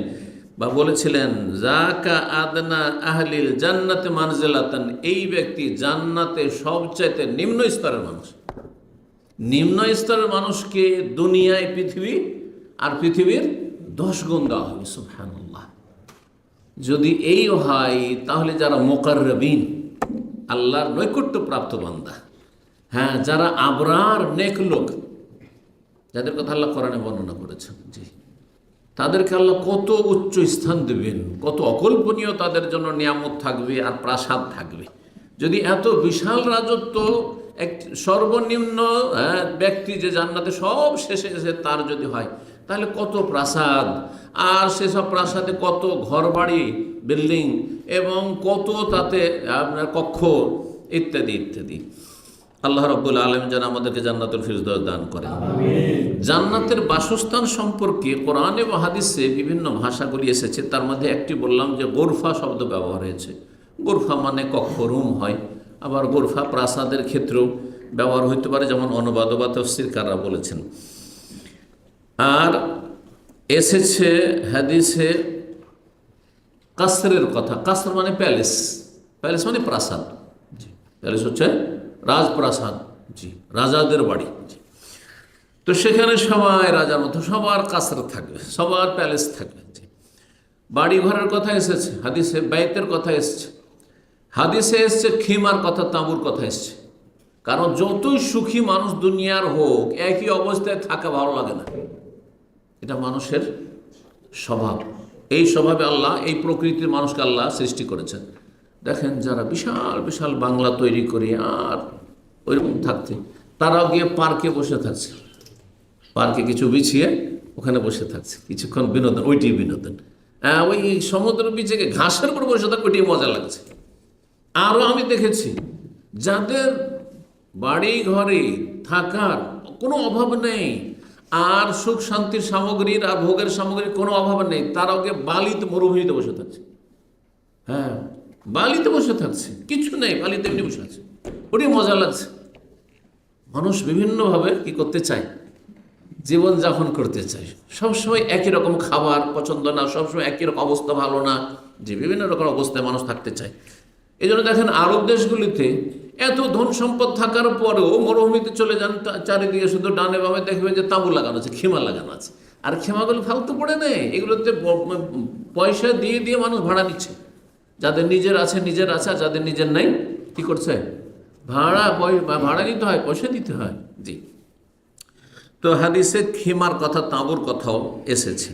বা বলেছিলেন, যাকা আদনা আহলিল জান্নাতে মানজিলাতান, এই ব্যক্তি জান্নাতে সবচাইতে নিম্ন স্তরের মানুষ। নিম্ন স্তরের মানুষকে দুনিয়ায় পৃথিবী আর পৃথিবীর 10 গুণ দেওয়া হবে। সুবহানাল্লাহ। যদি এই হয়, তাহলে যারা মুকাররবিন, আল্লাহর নৈকট্যপ্রাপ্ত বান্দা, হ্যাঁ, যারা আবরার নেক লোক, যাদের কথা আল্লাহ কোরআনে বর্ণনা করেছেন, জি, তাদেরকে আল্লাহ কত উচ্চ স্থান দেবেন, কত অকল্পনীয় তাদের জন্য নিয়ামত থাকবে আর প্রাসাদ থাকবে। যদি এত বিশাল রাজত্ব এক সর্বনিম্ন ব্যক্তি যে জান্নাতে সব শেষে এসে তার যদি হয়, তাহলে কত প্রাসাদ, আর সেসব প্রাসাদে কত ঘরবাড়ি বিল্ডিং এবং কত তাতে আপনার কক্ষ ইত্যাদি ইত্যাদি। আল্লাহ রাব্বুল আলামিন যেন আমাদেরকে জান্নাতুল ফিরদৌস দান করেন। জান্নাতের বাসস্থান সম্পর্কে কোরআন এবং হাদিসে বিভিন্ন ভাষাগুলি এসেছে। তার মধ্যে একটি বললাম যে গোরফা শব্দ ব্যবহার হয়েছে। গোরফা মানে কক্ষ, রুম হয়। আবার গোরফা প্রাসাদের ক্ষেত্রেও ব্যবহার হইতে পারে, যেমন অনুবাদ বা তাফসীরকাররা বলেছেন। আর এসেছে হাদিসে কাসরের কথা। কাসর মানে প্যালেস, প্যালেস মানে প্রাসাদ। জি, প্যালেস হচ্ছে রাজপ্রাসাদ, জি, রাজাদের বাড়ি। তো সেখানে সবাই রাজার মতো, সবার কাসর থাকবে, সবার প্যালেস থাকবে। বাড়ি ঘরের কথা এসেছে হাদিসে, বাইতের কথা এসছে হাদিসে, এসছে খিমার কথা, তাঁবুর কথা এসছে। কারণ যতই সুখী মানুষ দুনিয়ার হোক, একই অবস্থায় থাকা ভালো লাগে না, এটা মানুষের স্বভাব। এই স্বভাবে আল্লাহ এই প্রকৃতির মানুষকে আল্লাহ সৃষ্টি করেছেন। দেখেন যারা বিশাল বিশাল বাংলা তৈরি করে আর ওইরকম থাকতে, তারাও গিয়ে পার্কে বসে থাকছে, পার্কে কিছু বিছিয়ে ওখানে বসে থাকছে, কিছুক্ষণ বিনোদন, ওইটি বিনোদন। ওই সমুদ্র বিচে ঘাসের উপর বসে থাকবে, ওইটি মজা লাগছে। আরও আমি দেখেছি যাদের বাড়ি ঘরে থাকার কোনো অভাব নেই, আর সুখ শান্তির সামগ্রীর আর ভোগের সামগ্রীর কোনো অভাব নেই, তারাও গিয়ে বালিতে, মরুভূমিতে বসে থাকছে। হ্যাঁ, বালিতে বসে থাকছে, কিছু নেই, বালিতে এমনি বসে আছে, ওটি মজা লাগছে। মানুষ বিভিন্নভাবে কি করতে চায়, জীবনযাপন করতে চায়। সবসময় একই রকম খাবার পছন্দ না, সবসময় একই রকম অবস্থা ভালো না, যে বিভিন্ন রকম অবস্থায় মানুষ থাকতে চায়। এই জন্য দেখেন আরব দেশগুলিতে এত ধন সম্পদ থাকার পরেও মরুভূমিতে চলে যান, চারিদিকে শুধু ডানে বামে দেখবেন যে তাঁবু লাগানো আছে, খেমা লাগানো আছে। আর খেমাগুলো ফালতু পড়ে নেই, এগুলোতে পয়সা দিয়ে দিয়ে মানুষ ভাড়া নিচ্ছে। যাদের নিজের আছে নিজের আছে, আর যাদের নিজের নাই কি করছে, ভাড়া নিতে হয়, পয়সা দিতে হয়। জি, তো হাদিসে খেমার কথা, তাঁবুর কথাও এসেছে।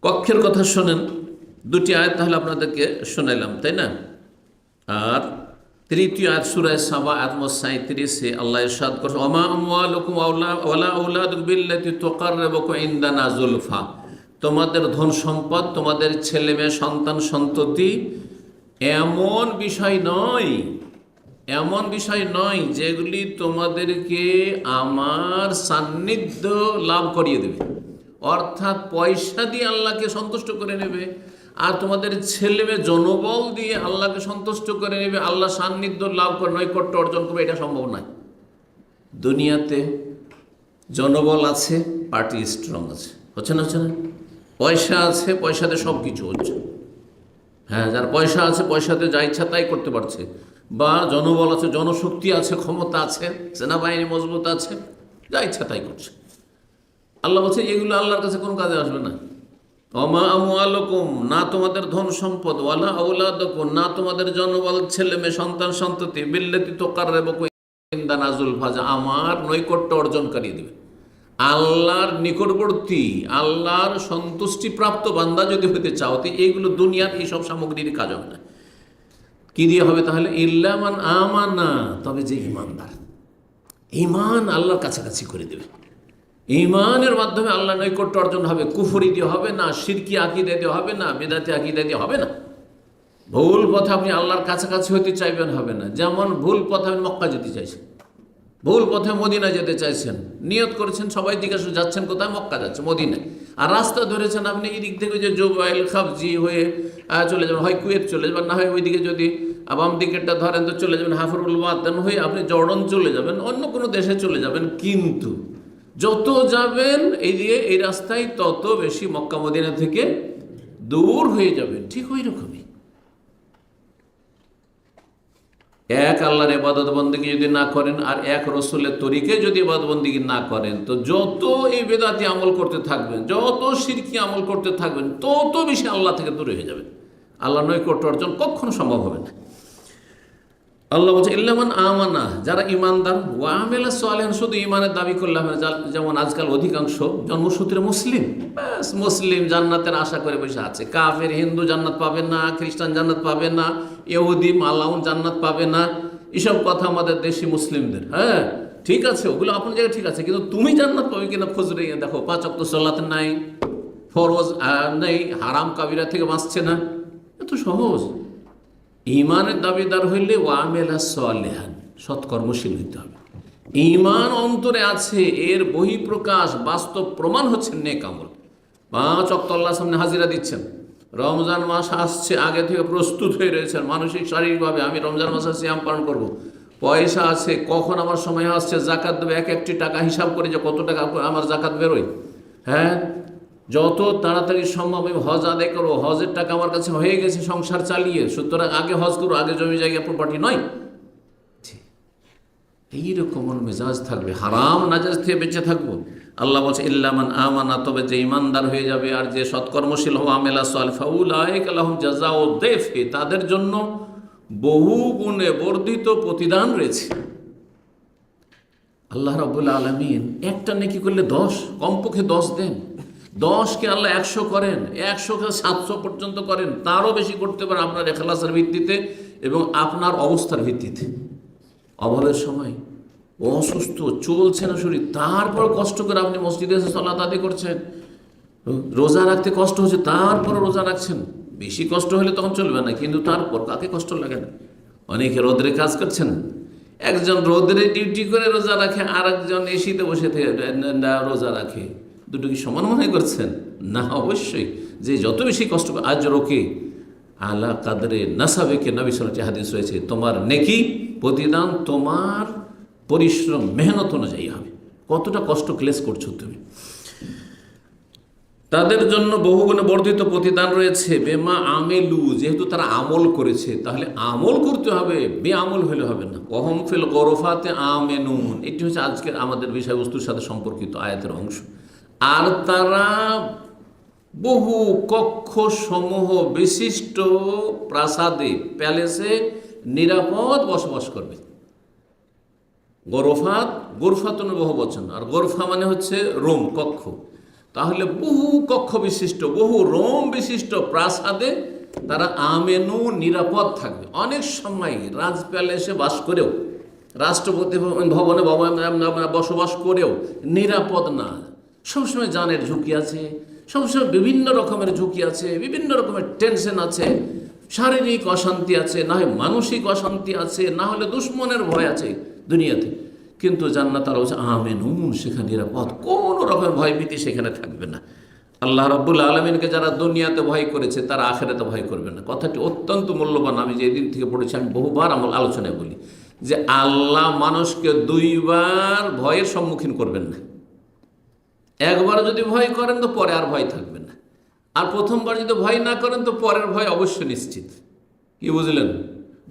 কক্ষের কথা শোনেন, দুটি আয়াত তাহলে আপনাদেরকে শোনাইলাম, তাই না? আর তৃতীয় আয়াত সূরা সাবা আয়াত 37-এ আল্লাহ ইরশাদ করেছেন, ওমা আমওয়ালুকুম ওয়ালা আওলাদুকুম বিল্লাতি তুকাররিবুকুম ইনদানা যুলফা। তোমাদের ধন সম্পদ, তোমাদের ছেলে মেয়ে, সন্তান সন্ততি এমন বিষয় নয়, এমন বিষয় নয় যেগুলি তোমাদেরকে আমার সান্নিধ্য লাভ করিয়ে দেবে। অর্থাৎ পয়সা দিয়ে আল্লাহকে সন্তুষ্ট করে নেবে, আর তোমাদের ছেলে মেয়ে জনবল দিয়ে আল্লাহকে সন্তুষ্ট করে নেবে, আল্লাহ সান্নিধ্য লাভ করে নৈকট্য অর্জন করবে, এটা সম্ভব নয়। দুনিয়াতে জনবল আছে, পার্টি স্ট্রং আছে, হচ্ছে না? হচ্ছে না? পয়সা আছে, পয়সাতে সব কিছু হচ্ছে। হ্যাঁ, যার পয়সা আছে, পয়সাতে যা ইচ্ছা তাই করতে পারছে, বা জনবল আছে, জনশক্তি আছে, ক্ষমতা আছে, সেনাবাহিনী মজবুত আছে, যা ইচ্ছা তাই করছে। আল্লাহ বলছে এগুলো আল্লাহর কাছে কোনো কাজে আসবে না। ওমা আমওয়ালুকুম, না তোমাদের ধন সম্পদ, ওয়ালা আওলাদুকুম, না তোমাদের জনবল, ছেলে মেয়ে, সন্তান সন্ততি, বিল্লাতি তুকাররিবুকুম ইনদানা যুলফা, আমার নৈকট্য অর্জনকারী দিবে। আল্লাহর নিকটবর্তী, আল্লাহর সন্তুষ্টি প্রাপ্ত বান্দা যদি হতে চাও, তো এইগুলো দুনিয়ার এইসব সামগ্রীর কাজ হবে না। কি দিয়ে হবে তাহলে? ইল্লা মান আমানা, তবে যে ইমানদার, ইমান আল্লাহর কাছাকাছি করে দেবে। ইমানের মাধ্যমে আল্লাহ নৈকট্য অর্জন হবে, কুফরি দিয়ে হবে না, শিরকি আকীদা দিয়ে হবে না, বিদআতি আকীদা দিয়ে হবে না। ভুল পথে আপনি আল্লাহর কাছাকাছি হতে চাইবেন, হবে না। যেমন ভুল পথে আপনি মক্কা যেতে চাইছেন, ভুল পথে মদিনা যেতে চাইছেন, নিয়ত করেছেন, সবাই জিজ্ঞাসা যাচ্ছেন কোথায়, মক্কা যাচ্ছে, মদিনায়, আর রাস্তা ধরেছেন আপনি এই দিক থেকে যে জুবাইল খাবজি হয়ে চলে যাবেন, হয় কুয়েত চলে যাবেন, না হয় ওইদিকে যদি বাম দিকেরটা ধরেন তো চলে যাবেন হাফরুল ওয়াতান হয়ে আপনি জর্ডন চলে যাবেন, অন্য কোনো দেশে চলে যাবেন। কিন্তু যত যাবেন এই দিয়ে এই রাস্তায়, তত বেশি মক্কা মদিনা থেকে দূর হয়ে যাবেন। ঠিক ওই রকমই এক আল্লাহর ইবাদত বন্দেগী যদি না করেন, আর এক রসুলের তরিকে যদি ইবাদত বন্দেগী না করেন, তো যত এই বেদাতি আমল করতে থাকবেন, যত শিরকি আমল করতে থাকবেন, তত বেশি আল্লাহ থেকে দূরে হয়ে যাবেন। আল্লাহ নৈকট্য অর্জন কখনো সম্ভব হবে না। আল্লাহ বলছে ইল্লামান আমানা, যারা ইমানদার, ওয়া আমিলা সালিহান, শুধু ইমানের দাবি করলে হবে না। যেমন আজকাল অধিকাংশ জন্মসূত্রে মুসলিম, ব্যাস মুসলিম জান্নাতের আশা করে বসে আছে। কাফের হিন্দু জান্নাত পাবে না, খ্রিস্টান জান্নাত পাবে না, ইহুদি মালাউন জান্নাত পাবে না, এসব কথা আমাদের দেশি মুসলিমদের। হ্যাঁ ঠিক আছে, ওগুলো আপনার জায়গায় ঠিক আছে, কিন্তু তুমি জান্নাত পাবে কিনা খোঁজ রেখে দেখো। 5 ওয়াক্ত সালাত নাই, ফরজ নেই, হারাম কাবিরা থেকে বাঁচছে না, এত সহজ। ইমানের দাবিদার হইলে ওয়ামেলা সালেহান, সৎকর্মশীল হইতে হবে। ইমান অন্তরে আছে, এর বহিঃপ্রকাশ বাস্তব প্রমাণ হচ্ছে নেক আমল। 5 ওয়াক্ত আল্লাহর সামনে হাজিরা দিচ্ছেন, রমজান মাস আসছে আগে থেকে প্রস্তুত হয়ে রয়েছেন মানসিক শারীরিকভাবে, আমি রমজান মাসে সিয়াম পালন করব। পয়সা আছে, কখন আমার সময় আসছে জাকাত দেবে, এক একটি টাকা হিসাব করে যে কত টাকা আমার জাকাত বেরোয়। হ্যাঁ, যত তাড়াতাড়ি সম্ভব আমি হজ আদায় করবো, হজের টাকা আমার কাছে হয়ে গেছে সংসার চালিয়ে, সুতরাং আগে হজ করবো, আগে জমি জায়গা প্রপার্টি নয়। এইরকম মেজাজ থাকবে, হারাম নাজাজ থেকে বেঁচে থাকবো। আল্লাহ বলছে ইল্লামান আমানা, তবে যে ইমানদার হয়ে যাবে আর যে সৎকর্মশীল হবে, আমেলা সালিহা ফাউলাইকা লাহুম জাযাউ যায়ফি, তাদের জন্য বহু গুণে বর্ধিত প্রতিদান রয়েছে। আল্লাহ রাব্বুল আলামিন একটা নেকি করলে 10, কমপক্ষে 10 দেন। 10কে আল্লাহ 100 করেন, 100কে 700 পর্যন্ত করেন, তারও বেশি করতে পারেন আপনার ইখলাসের ভিত্তিতে এবং আপনার অবস্থার ভিত্তিতে। অভাবের সময় অসুস্থ, চলছে না শরীর, তারপর কষ্ট করে আপনি মসজিদে এসে সালাত আদায় করছেন। রোজা রাখতে কষ্ট হচ্ছে, তারপর রোজা রাখছেন। বেশি কষ্ট হলে তখন চলবে না, কিন্তু তারপর কাকে কষ্ট লাগে না? অনেকে রোদরে কাজ করছেন, একজন রোদরে ডিউটি করে রোজা রাখে, আর একজন এসিতে বসে থেকে রোজা রাখে। দুটো কি সমান মনে করছেন? না, অবশ্যই। যে যত বেশি কষ্ট করে, আজ রোকে আলা কাদরে নাসাবেকে, নবী সাল্লাল্লাহু হাদিস রয়েছে, তোমার নেকি প্রতিদান তোমার পরিশ্রম মেহনত অনুযায়ী হবে। কতটা কষ্ট ক্লেশ করছো তুমি। তাদের জন্য বহুগুণে বর্ধিত প্রতিদান রয়েছে। বেমা আমেলু, যেহেতু তারা আমল করেছে, তাহলে আমল করতে হবে, বেআমল হলে হবে না। ওহম ফিল গরফাতে আমেনুন, এটি হচ্ছে আজকের আমাদের বিষয়বস্তুর সাথে সম্পর্কিত আয়াতের অংশ। আর তারা বহু কক্ষ সমূহ বিশিষ্ট প্রাসাদে, প্যালেসে নিরাপদ বসবাস করবে। গরফাত, গোরফাতুন বহু বচন, আর গোরফা মানে হচ্ছে রুম, কক্ষ। তাহলে বহু কক্ষ বিশিষ্ট, বহু রোম বিশিষ্ট প্রাসাদে তারা আমেনু, নিরাপদ থাকবে। অনেক সময় রাজ প্যালেসে বাস করেও, রাষ্ট্রপতি ভবনে বসবাস করেও নিরাপদ না। সবসময় জানের ঝুঁকি আছে, সবসময় বিভিন্ন রকমের ঝুঁকি আছে, বিভিন্ন রকমের টেনশন আছে, শারীরিক অশান্তি আছে, না হয় মানসিক অশান্তি আছে, না হলে দুশ্মনের ভয় আছে দুনিয়াতে। কিন্তু জান্নাত আল্লাহ বলছে আমেনুন, সেখানে নিরাপদ, কোনো রকমের ভয়ভীতি সেখানে থাকবে না। আল্লাহ রাব্বুল আলামিনকে যারা দুনিয়াতে ভয় করেছে, তারা আখিরাতে ভয় করবে না। কথাটি অত্যন্ত মূল্যবান। আমি যেদিন থেকে পড়েছি, আমি বহুবার আমার আলোচনায় বলি যে আল্লাহ মানুষকে 2 বার ভয়ের সম্মুখীন করবেন না। একবার যদি ভয় করেন তো পরে আর ভয় থাকবে না, আর প্রথমবার যদি ভয় না করেন তো পরের ভয় অবশ্য নিশ্চিত। কি বুঝলেন?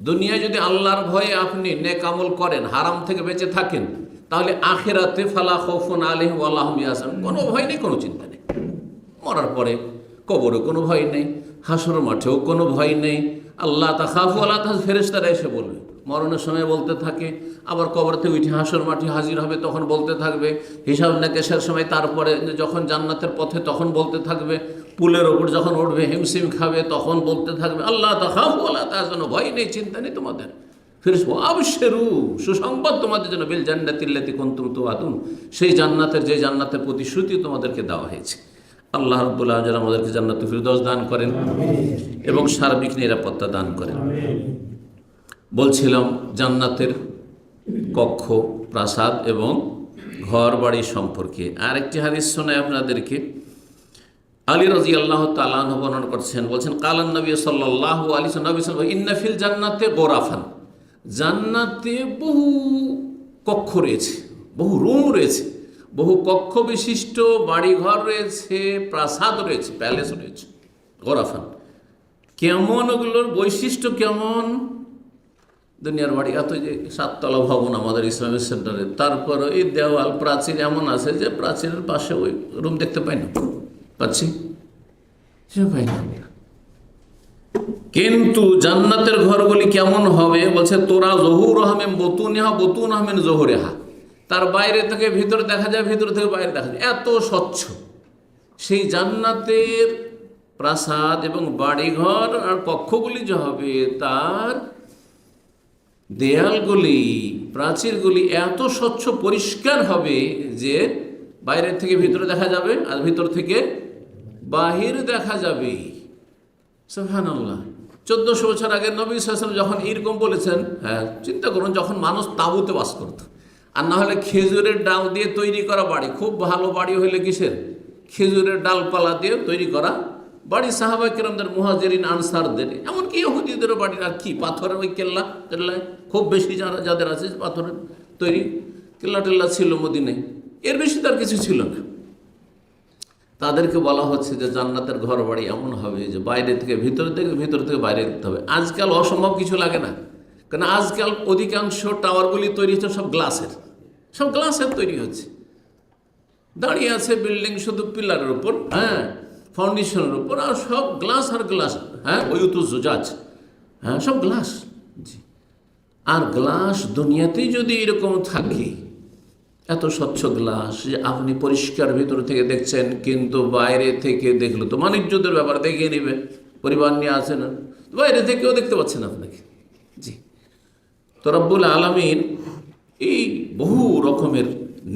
দুনিয়ায় যদি আল্লাহর ভয়ে আপনি নেক আমল করেন, হারাম থেকে বেঁচে থাকেন, তাহলে আখিরাতে ফালা খাউফুন আলাইহিম ওয়া লা হুম ইয়াহজানুন, কোনো ভয় নেই, কোনো চিন্তা নেই। মরার পরে কবরে কোনো ভয় নেই, হাসর মাঠেও কোনো ভয় নেই। আল্লাহ তাখাফু ওয়া লা তাহজানু, ফেরেশতারা এসে বলবে, মরণের সময় বলতে থাকে, আবার কবর থেকে উঠে হাসর মাঠে হাজির হবে তখন বলতে থাকবে, হিসাব নিকেশের সময়, তারপরে যখন জান্নাতের পথে তখন বলতে থাকবে, পুলের ওপর যখন উঠবে হিমশিম খাবে তখন বলতে থাকবে, আল্লাহ তাখাফু ওয়া লা তাহজানু, ভয় নেই, চিন্তা নেই তোমাদের। ফেরেশতা আবশিরু, সুসংবাদ তোমাদের জন্য, বিল জান্নাতিল্লাতী কুনতুম তুআদুন, সেই জান্নাতের, যে জান্নাতের প্রতিশ্রুতি তোমাদেরকে দেওয়া হয়েছে। আল্লাহ রাব্বুল আলামিন আমাদেরকে জান্নাতুল ফিরদাউস দান করেন এবং সার্বিক নিরাপত্তা দান করেন। বলছিলাম জান্নাতের কক্ষ, প্রাসাদ এবং ঘর বাড়ি সম্পর্কে। আরেকটি হাদিস শোনায় আপনাদেরকে। আলী রাদিয়াল্লাহু তাআলা আনহু বর্ণনা করছেন, বলছেন কালান নবী সাল্লাল্লাহু আলাইহি ওয়াসাল্লাম ইন্না ফিল জান্নাতে গোরাফান, জান্নাতে বহু কক্ষ রয়েছে, বহু রুম রয়েছে, বহু কক্ষ বিশিষ্ট বাড়িঘর রয়েছে, প্রাসাদ রয়েছে, প্যালেস রয়েছে। গোরাফান কেমন, ওগুলোর বৈশিষ্ট্য কেমন? দুনিয়ার বাড়ি এত, যে 7 তলা ভবন আমাদের ইসলামিক সেন্টারে, তারপর এই দেওয়াল প্রাচীর এমন আছে যে প্রাচীরের পাশে ওই রুম দেখতে পাই না, পাচ্ছি পাই না। কিন্তু জান্নাতের ঘরগুলি কেমন হবে বলছে, তোরা জহুর আহমেন বতুনেহা বতুন আহমেন জহুরেহা, তার বাইরে থেকে ভিতরে দেখা যায়, ভিতর থেকে বাইরে দেখা যায়, এত স্বচ্ছ। সেই জান্নাতের প্রাসাদ এবং বাড়িঘর আর কক্ষগুলি যে হবে, তার দেয়ালগুলি, প্রাচীরগুলি এত স্বচ্ছ পরিষ্কার হবে যে বাইরের থেকে ভিতরে দেখা যাবে আর ভিতর থেকে বাহির দেখা যাবে। সুবহানাল্লাহ। 1400 বছর আগে নবী সাল্লাল্লাহু আলাইহি ওয়াসাল্লাম যখন এরকম বলেছেন, হ্যাঁ চিন্তা করুন, যখন মানুষ তাঁবুতে বাস করত, আর না হলে খেজুরের ডাল দিয়ে তৈরি করা বাড়ি, খুব ভালো বাড়ি হইলে কিসের, খেজুরের ডালপালা দিয়ে তৈরি করা বাড়ি, সাহাবায়ে কেরামদের, মুহাজিরিন আনসারদের, এমনকি ইহুদিদেরও বাড়ি, আর কি পাথরের ওই কেল্লা টেল্লায় খুব বেশি যাদের আছে পাথরের তৈরি কেল্লা টেল্লা ছিল মদিনায়, এর বেশি তার কিছু ছিল না। তাদেরকে বলা হচ্ছে যে জান্নাতের ঘর বাড়ি এমন হবে যে বাইরে থেকে ভিতর থেকে, ভিতর থেকে বাইরে করতে হবে। আজকাল অসম্ভব কিছু লাগে না, কারণ আজকাল অধিকাংশ টাওয়ারগুলি তৈরি হচ্ছে সব গ্লাসের, সব গ্লাসের তৈরি হচ্ছে। দাঁড়িয়ে আছে বিল্ডিং শুধু পিলারের উপর, হ্যাঁ ফাউন্ডেশনের উপর, আর সব গ্লাস আর গ্লাস, হ্যাঁ ওই তো জুজাজ, হ্যাঁ সব গ্লাস। জি, আর গ্লাস দুনিয়াতেই যদি এরকম থাকে, এত স্বচ্ছ গ্লাস যে আপনি পরিষ্কার ভিতর থেকে দেখছেন, কিন্তু বাইরে থেকে দেখলো তো বাণিজ্যদের ব্যাপার, দেখিয়ে নেবে, পরিবার নিয়ে আসেন, বাইরে থেকেও দেখতে পাচ্ছেন আপনাকে। জি, তো রব্বুল আলামিন এই বহু রকমের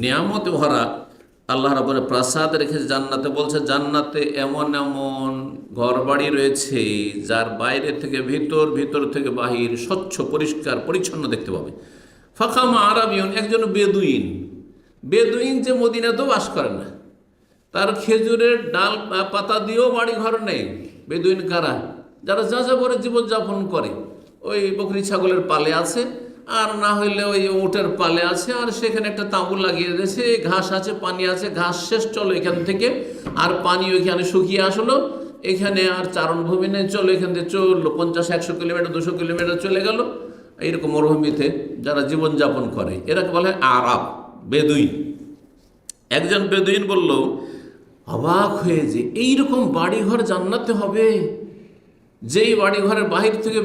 নিয়ামতে ভরা আল্লাহ রাব্বুল প্রাসাদ রেখেছে জান্নাতে। বলছে জান্নাতে এমন এমন ঘর বাড়ি রয়েছে যার বাইরে থেকে ভিতর, ভিতর থেকে বাহির স্বচ্ছ পরিষ্কার পরিচ্ছন্ন দেখতে পাবে। ফাকামা আরাবিয়ন, একজন বেদুইন, বেদুইন যে মদিনাতেও বাস করে না, তার খেজুরের ডাল পাতা দিয়েও বাড়ি ঘর নেই। বেদুইন কারা? যারা যাযাবরের জীবনযাপন করে, ওই বকরি ছাগলের পালে আছে, আর না হইলে ওই উটের পালে আছে, আর সেখানে একটা তাঁবু লাগিয়ে দিয়েছে, ঘাস আছে, পানি আছে, ঘাস শেষ চলো এখান থেকে, আর পানি ওইখানে শুকিয়ে আসলো, এখানে আর চারণভূমি নেই, চলো এখান থেকে চললো 50-100 কিলোমিটার 200 কিলোমিটার চলে গেল। এইরকম মরুভূমিতে যারা জীবনযাপন করে এরাকে বলা হয় আরাব, বেদুইন। একজন বেদুইন বলল, অবাক হয়ে যে এইরকম বাড়িঘর জান্নাতে হবে, যেই বাড়িঘরের বাহির থেকে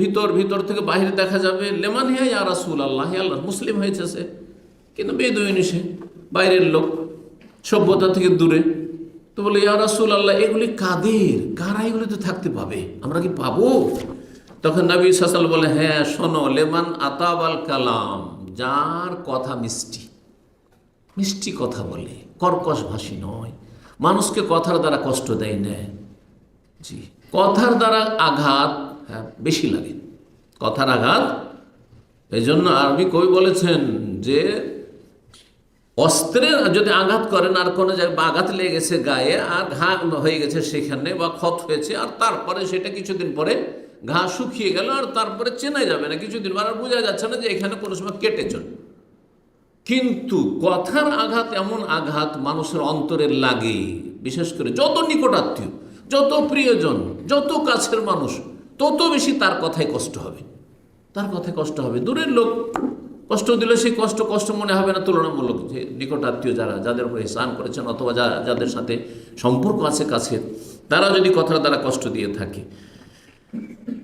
ভিতর, ভিতর থেকে বাহির দেখা যাবে। লেমান হিয়া ইয়া রাসূলুল্লাহ, আল্লাহ মুসলিম হয়েছে সে, কিন্তু বেদুইন সে, বাইরের লোক, সভ্যতা থেকে দূরে। তো বলে ইয়া রাসূলুল্লাহ, এগুলি কাদের, কারা এগুলিতে থাকতে পাবে, আমরা কি পাবো? তখন নবী সাল্লাল্লাহু আলাইহি ওয়াসাল্লাম বলে, হ্যাঁ শোনো, লেমান আতাবাল কালাম, যার কথা মিষ্টি, মিষ্টি কথা বলে, কর্কশ ভাষী নয়, মানুষকে কথার দ্বারা কষ্ট দেয় না। জি, কথার দ্বারা আঘাত বেশি লাগে, কথার আঘাত। এই জন্য আরবি কবি বলেছেন যে অস্ত্রে যদি আঘাত করেন, আর কোনো জায়গায় আঘাত লেগে গেছে গায়ে, আর ঘা হয়ে গেছে সেখানে, বা ক্ষত হয়েছে, আর তারপরে সেটা কিছুদিন পরে ঘা শুকিয়ে গেল, আর তারপরে চেনা যাবে না, কিছুদিন পর আর বোঝা যাচ্ছে না যে এখানে কোনো সময় কেটেছে। কিন্তু কথার আঘাত এমন আঘাত মানুষের অন্তরে লাগে, বিশেষ করে যত নিকটাত্মীয়, যত প্রিয়জন, যত কাছের মানুষ, তত বেশি তার কথায় কষ্ট হবে, তার কথায় কষ্ট হবে। দূরের লোক কষ্ট দিলে সেই কষ্ট মনে হবে না, তুলনামূলক যে নিকটাত্মীয় যারা, যাদের উপর ইহসান করেছেন, অথবা যাদের সাথে সম্পর্ক আছে কাছের, তারা যদি কথার দ্বারা কষ্ট দিয়ে থাকে,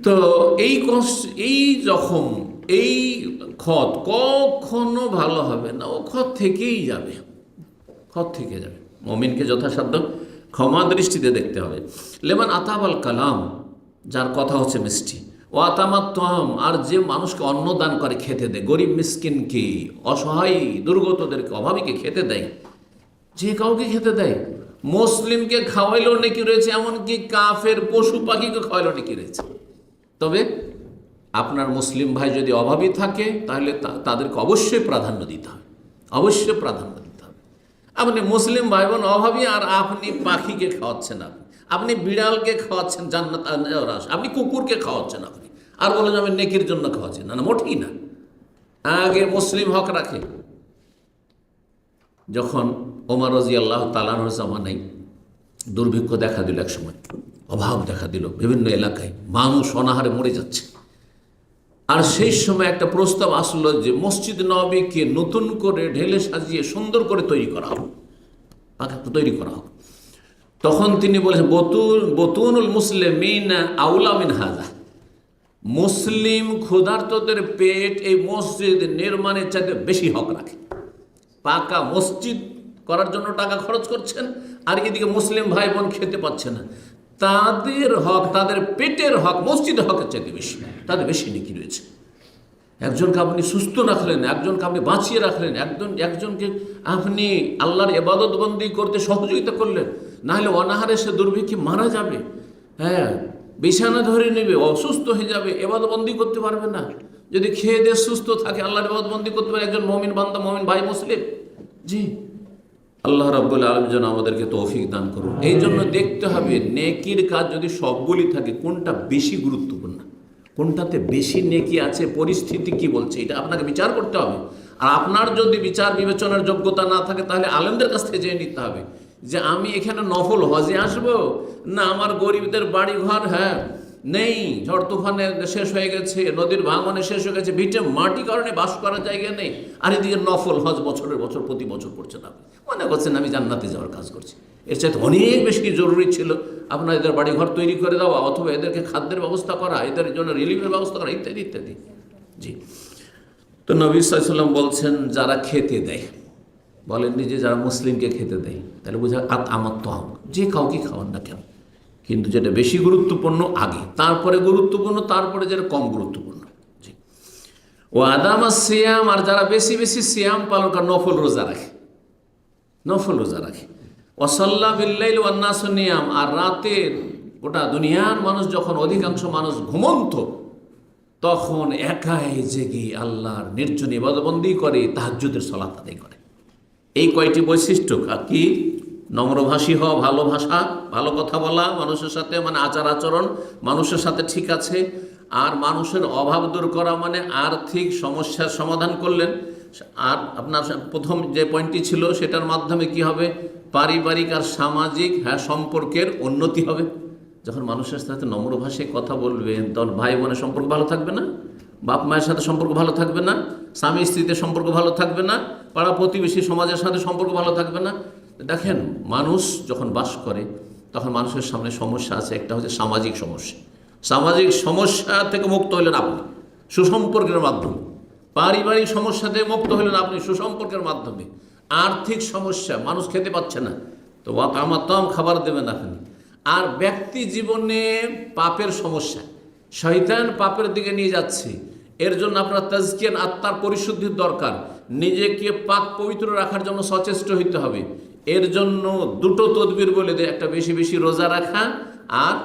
তো এই কষ্ট, এই জখম, এই ক্ষত কখনো ভালো হবে না, ও ক্ষত থেকেই যাবে, ক্ষত থেকে যাবে। মুমিনকে যথাসাধ্য ক্ষমা দৃষ্টিতে দেখতে হবে। লেমান আতাবাল কালাম, যার কথা হচ্ছে মিষ্টি, ও আতামাত তম, আর যে মানুষকে অন্ন দান করে, খেতে দেয়, গরিব মিসকিনকে, অসহায় দুর্গতদেরকে, অভাবীকে খেতে দেয়, যে কাউকে খেতে দেয়। মুসলিমকে খাওয়াইলেও নেকি রয়েছে, এমনকি কাফের পশু পাখিকে খাওয়াইলেও নেকি রয়েছে। তবে আপনার মুসলিম ভাই যদি অভাবী থাকে, তাহলে তাদেরকে অবশ্যই প্রাধান্য দিতে হবে, অবশ্যই প্রাধান্য দিতে হবে। আপনি মুসলিম ভাই বোন অভাবী, আর আপনি পাখিকে খাওয়াচ্ছেন, আপনি বিড়ালকে খাওয়াচ্ছেন জান্নাত, আপনি কুকুরকে খাওয়াচ্ছেন, আপনি আর বলে যে আমি নেকির জন্য খাওয়াচ্ছেন, না, মোটেই না। আগে মুসলিম হক রাখে। যখন ওমর রাদিয়াল্লাহু তাআলা আনহুর জামানায় দুর্ভিক্ষ দেখা দিল, এক সময় অভাব দেখা দিল বিভিন্ন এলাকায়, মানুষ অনাহারে মরে যাচ্ছে, আর সেই সময় একটা প্রস্তাব আসলো যে মসজিদ নববীকে নতুন করে ঢেলে সাজিয়ে সুন্দর করে তৈরি করা হোক, তৈরি করা হোক। তখন তিনি বলেছেন বতুনুল মুসলিমিন আউলা মিন হাযা, মুসলিম ক্ষুধার্তদের পেট এই মসজিদ নির্মাণের চাইতে বেশি হক রাখে। পাকা মসজিদ করার জন্য টাকা খরচ করছেন, আর এদিকে মুসলিম ভাই বোন খেতে পাচ্ছে না। তাদের হক, তাদের পেটের হক মসজিদের হকের চাইতে বেশি, তাদের বেশি নেকি রয়েছে। একজনকে আপনি সুস্থ রাখলেন, একজনকে আপনি বাঁচিয়ে রাখলেন, একজনকে আপনি আল্লাহর ইবাদত বন্দি করতে সহযোগিতা করলেন, নাহলে অনাহারে সে দুর্ভিক্ষে মারা যাবে, হ্যাঁ বিছানা ধরে নেবে, অসুস্থ হয়ে যাবে, ইবাদত বন্দি করতে পারবে না। যদি খেয়ে দিয়ে সুস্থ থাকে আল্লাহর ইবাদত বন্দি করতে পারে একজন মুমিন বান্দা, মুমিন ভাই মুসলিম। জি, আল্লাহ রাব্বুল আলামিন যেন আমাদেরকে তৌফিক দান করুন। এই জন্য দেখতে হবে নেকির কাজ যদি সবগুলি থাকে কোনটা বেশি গুরুত্বপূর্ণ, কোনটাতে বেশি নেকি আছে, পরিস্থিতি কি বলছে, এটা আপনাকে বিচার করতে হবে। আর আপনার যদি বিচার বিবেচনার যোগ্যতা না থাকে তাহলে আলেমদের কাছ থেকে জেনে নিতে হবে যে আমি এখানে নফল হজে আসব, না আমার গরিবদের বাড়ি ঘর হ্যাঁ নেই, ঝড় তুফানে শেষ হয়ে গেছে, নদীর ভাঙনে শেষ হয়ে গেছে, ভিটে মাটি কারণে বাস করার জায়গা নেই, আর এদিকে নফল হজ বছরের বছর প্রতি বছর করছেন, আপনি মনে করছেন আমি জান্নাতে যাওয়ার কাজ করছি। এর চাইতে অনেক বেশি জরুরি ছিল আপনার এদের বাড়িঘর তৈরি করে দেওয়া, অথবা এদেরকে খাদ্যের ব্যবস্থা করা, এদের জন্য রিলিফের ব্যবস্থা করা, ইত্যাদি ইত্যাদি। জি, তো নবী সাল্লাল্লাহু আলাইহি ওয়াসাল্লাম বলছেন যারা খেতে দেয়, বলেননি যে যারা মুসলিমকে খেতে দেয়, তাহলে বোঝা আমার তো যে কাউকে খাওয়ান না কেন, কিন্তু যেটা বেশি গুরুত্বপূর্ণ আগে, তারপরে গুরুত্বপূর্ণ, তারপরে যেটা কম গুরুত্বপূর্ণ। জি, ও আদামা সিয়াম, আর যারা বেশি বেশি সিয়াম পালন করে, নফল রোজা রাখে, নফল রোজা রাখে। ওয়াসাল্লা বিল্লাইল ওয়ান নাসু নিয়াম, আর রাতের গোটা দুনিয়ার মানুষ যখন অধিকাংশ মানুষ ঘুমন্ত, তখন একাই জেগে আল্লাহর নির্জনে ইবাদতবন্দি করে, তাহাজ্জুদের সালাত আদায় করে। এই কয়টি বৈশিষ্ট্য কি? নম্রভাষী হওয়া, ভালো ভাষা, ভালো কথা বলা মানুষের সাথে, মানে আচার আচরণ মানুষের সাথে ঠিক আছে, আর মানুষের অভাব দূর করা, মানে আর্থিক সমস্যার সমাধান করলেন। আর আপনার প্রথম যে পয়েন্টটি ছিল সেটার মাধ্যমে কি হবে? পারিবারিক আর সামাজিক সম্পর্কের উন্নতি হবে। যখন মানুষের সাথে নম্র ভাষায় কথা বলবেন তখন ভাই বোনের সম্পর্ক ভালো থাকবে না, বাপ মায়ের সাথে সম্পর্ক ভালো থাকবে না, স্বামী স্ত্রীতে সম্পর্ক ভালো থাকবে না, পাড়া প্রতিবেশী সমাজের সাথে সম্পর্ক ভালো থাকবে না। দেখেন, মানুষ যখন বাস করে তখন মানুষের সামনে সমস্যা আছে, একটা হচ্ছে সামাজিক সমস্যা। সামাজিক সমস্যা থেকে মুক্ত হলেন আপনি সুসম্পর্কের মাধ্যমে, পারিবারিক সমস্যা থেকে মুক্ত হলেন আপনি সুসম্পর্কের মাধ্যমে, আর্থিক সমস্যা, মানুষ খেতে পাচ্ছে না তো ওয়াতামাতাম, খাবার দেবেন আপনি। আর ব্যক্তি জীবনে পাপের সমস্যা, শয়তান পাপের দিকে নিয়ে যাচ্ছে, এর জন্য আপনার তাজকিয়ান, আত্মার পরিশুদ্ধির দরকার, নিজেকে পাক পবিত্র রাখার জন্য সচেষ্ট হইতে হবে। এর জন্য দুটো তদবির বলে দেয়, একটা বেশি বেশি রোজা রাখা আর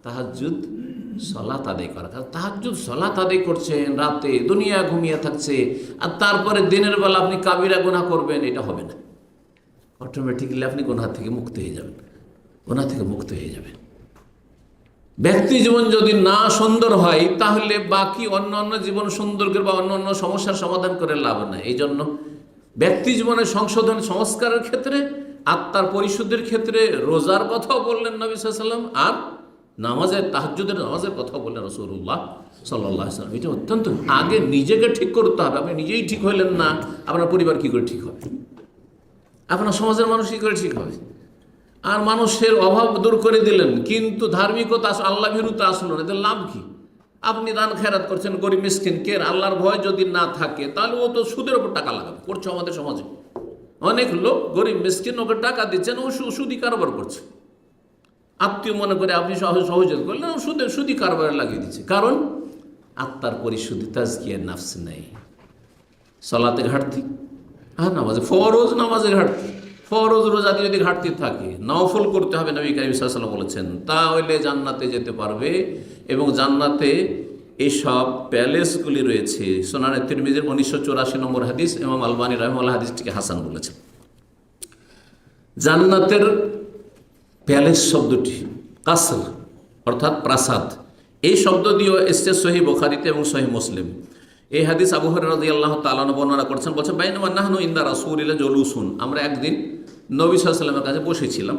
তাহাজ্জুদ সালাত আদায় করা। তাহাজ্জুদ সালাত আদায় করছেন রাতে, দুনিয়া ঘুমিয়ে থাকছে, আর তারপরে দিনের বেলা আপনি কাবিরা গুনাহ করবেন, এটা হবে না। অটোমেটিক্যালি আপনি গুনাহ থেকে মুক্ত হয়ে যাবেন, গুনাহ থেকে মুক্ত হয়ে যাবেন। ব্যক্তি জীবন যদি না সুন্দর হয় তাহলে বাকি অন্য অন্য জীবন সুন্দর বা অন্য অন্য সমস্যার সমাধান করে লাভ নাই। এই জন্য ব্যক্তি জীবনের সংশোধন সংস্কারের ক্ষেত্রে, আত্মার পরিশুদ্ধির ক্ষেত্রে রোজার কথাও বললেন নবী সাল্লাল্লাহু আলাইহি ওয়াসাল্লাম, আর নামাজের, তাহাজ্জুদের নামাজের কথাও বললেন রাসূলুল্লাহ সাল্লাল্লাহু আলাইহি ওয়াসাল্লাম। এটা অত্যন্ত, আগে নিজেকে ঠিক করতে হবে। আপনি নিজেই ঠিক হইলেন না, আপনার পরিবার কী করে ঠিক হবে, আপনার সমাজের মানুষ কী করে ঠিক হবে? আর মানুষের অভাব দূর করে দিলেন, কিন্তু ধার্মিকতা আল্লাহ ভীরুতা আসলো না, এদের লাভ কি? আপনি দান খেরাত করছেন গরিব মিসকিনকে, আল্লাহর ভয় যদি না থাকে তাহলে ও তো সুদের ওপর টাকা লাগাবে, করছে আমাদের সমাজে অনেক লোক, গরিব মিসকিন ওকে টাকা দিচ্ছেন, ও সুদি কারবার করছে, আত্মীয় মনে করে আপনি সহযোগিতা করলেন, ও সুদি কারবারে লাগিয়ে দিচ্ছে। কারণ আত্মার পরিশুদ্ধি, তাজকিয়ার নাফস নেই, সালাতে ঘাটতি, আর নামাজে, ফরজ নামাজের ঘাটতি, ফরজ রোজাতে যদি ঘাটতি থাকে, নফল করতে হবে। নবী কারীম সাল্লাল্লাহু আলাইহি ওয়াসাল্লাম বলেছেন, তাহলে জান্নাতে যেতে পারবে। এবং জান্নাতে এইসব প্যালেসগুলি রয়েছে। সুনানে তিরমিজির 1984 নম্বর হাদিস, ইমাম আলবানী রাহিমাহুল্লাহ হাদিসটিকে হাসান বলেছেন। জান্নাতের প্যালেস শব্দটি কাসর অর্থাৎ প্রাসাদ, এই শব্দ দিয়েও এসছে সহিহ বুখারীতে এবং সহিহ মুসলিম। এই হাদিস আবু হুরায়রা রাদিয়াল্লাহু তাআলা আনহু বর্ণনা করছেন, বলছেন বাইনামা নাহনু ইনদা রাসূলিল্লাহ জুলুসুন, আমরা একদিন নবী সাল্লাল্লাহু আলাইহি ওয়াসাল্লামের কাছে বসেছিলাম।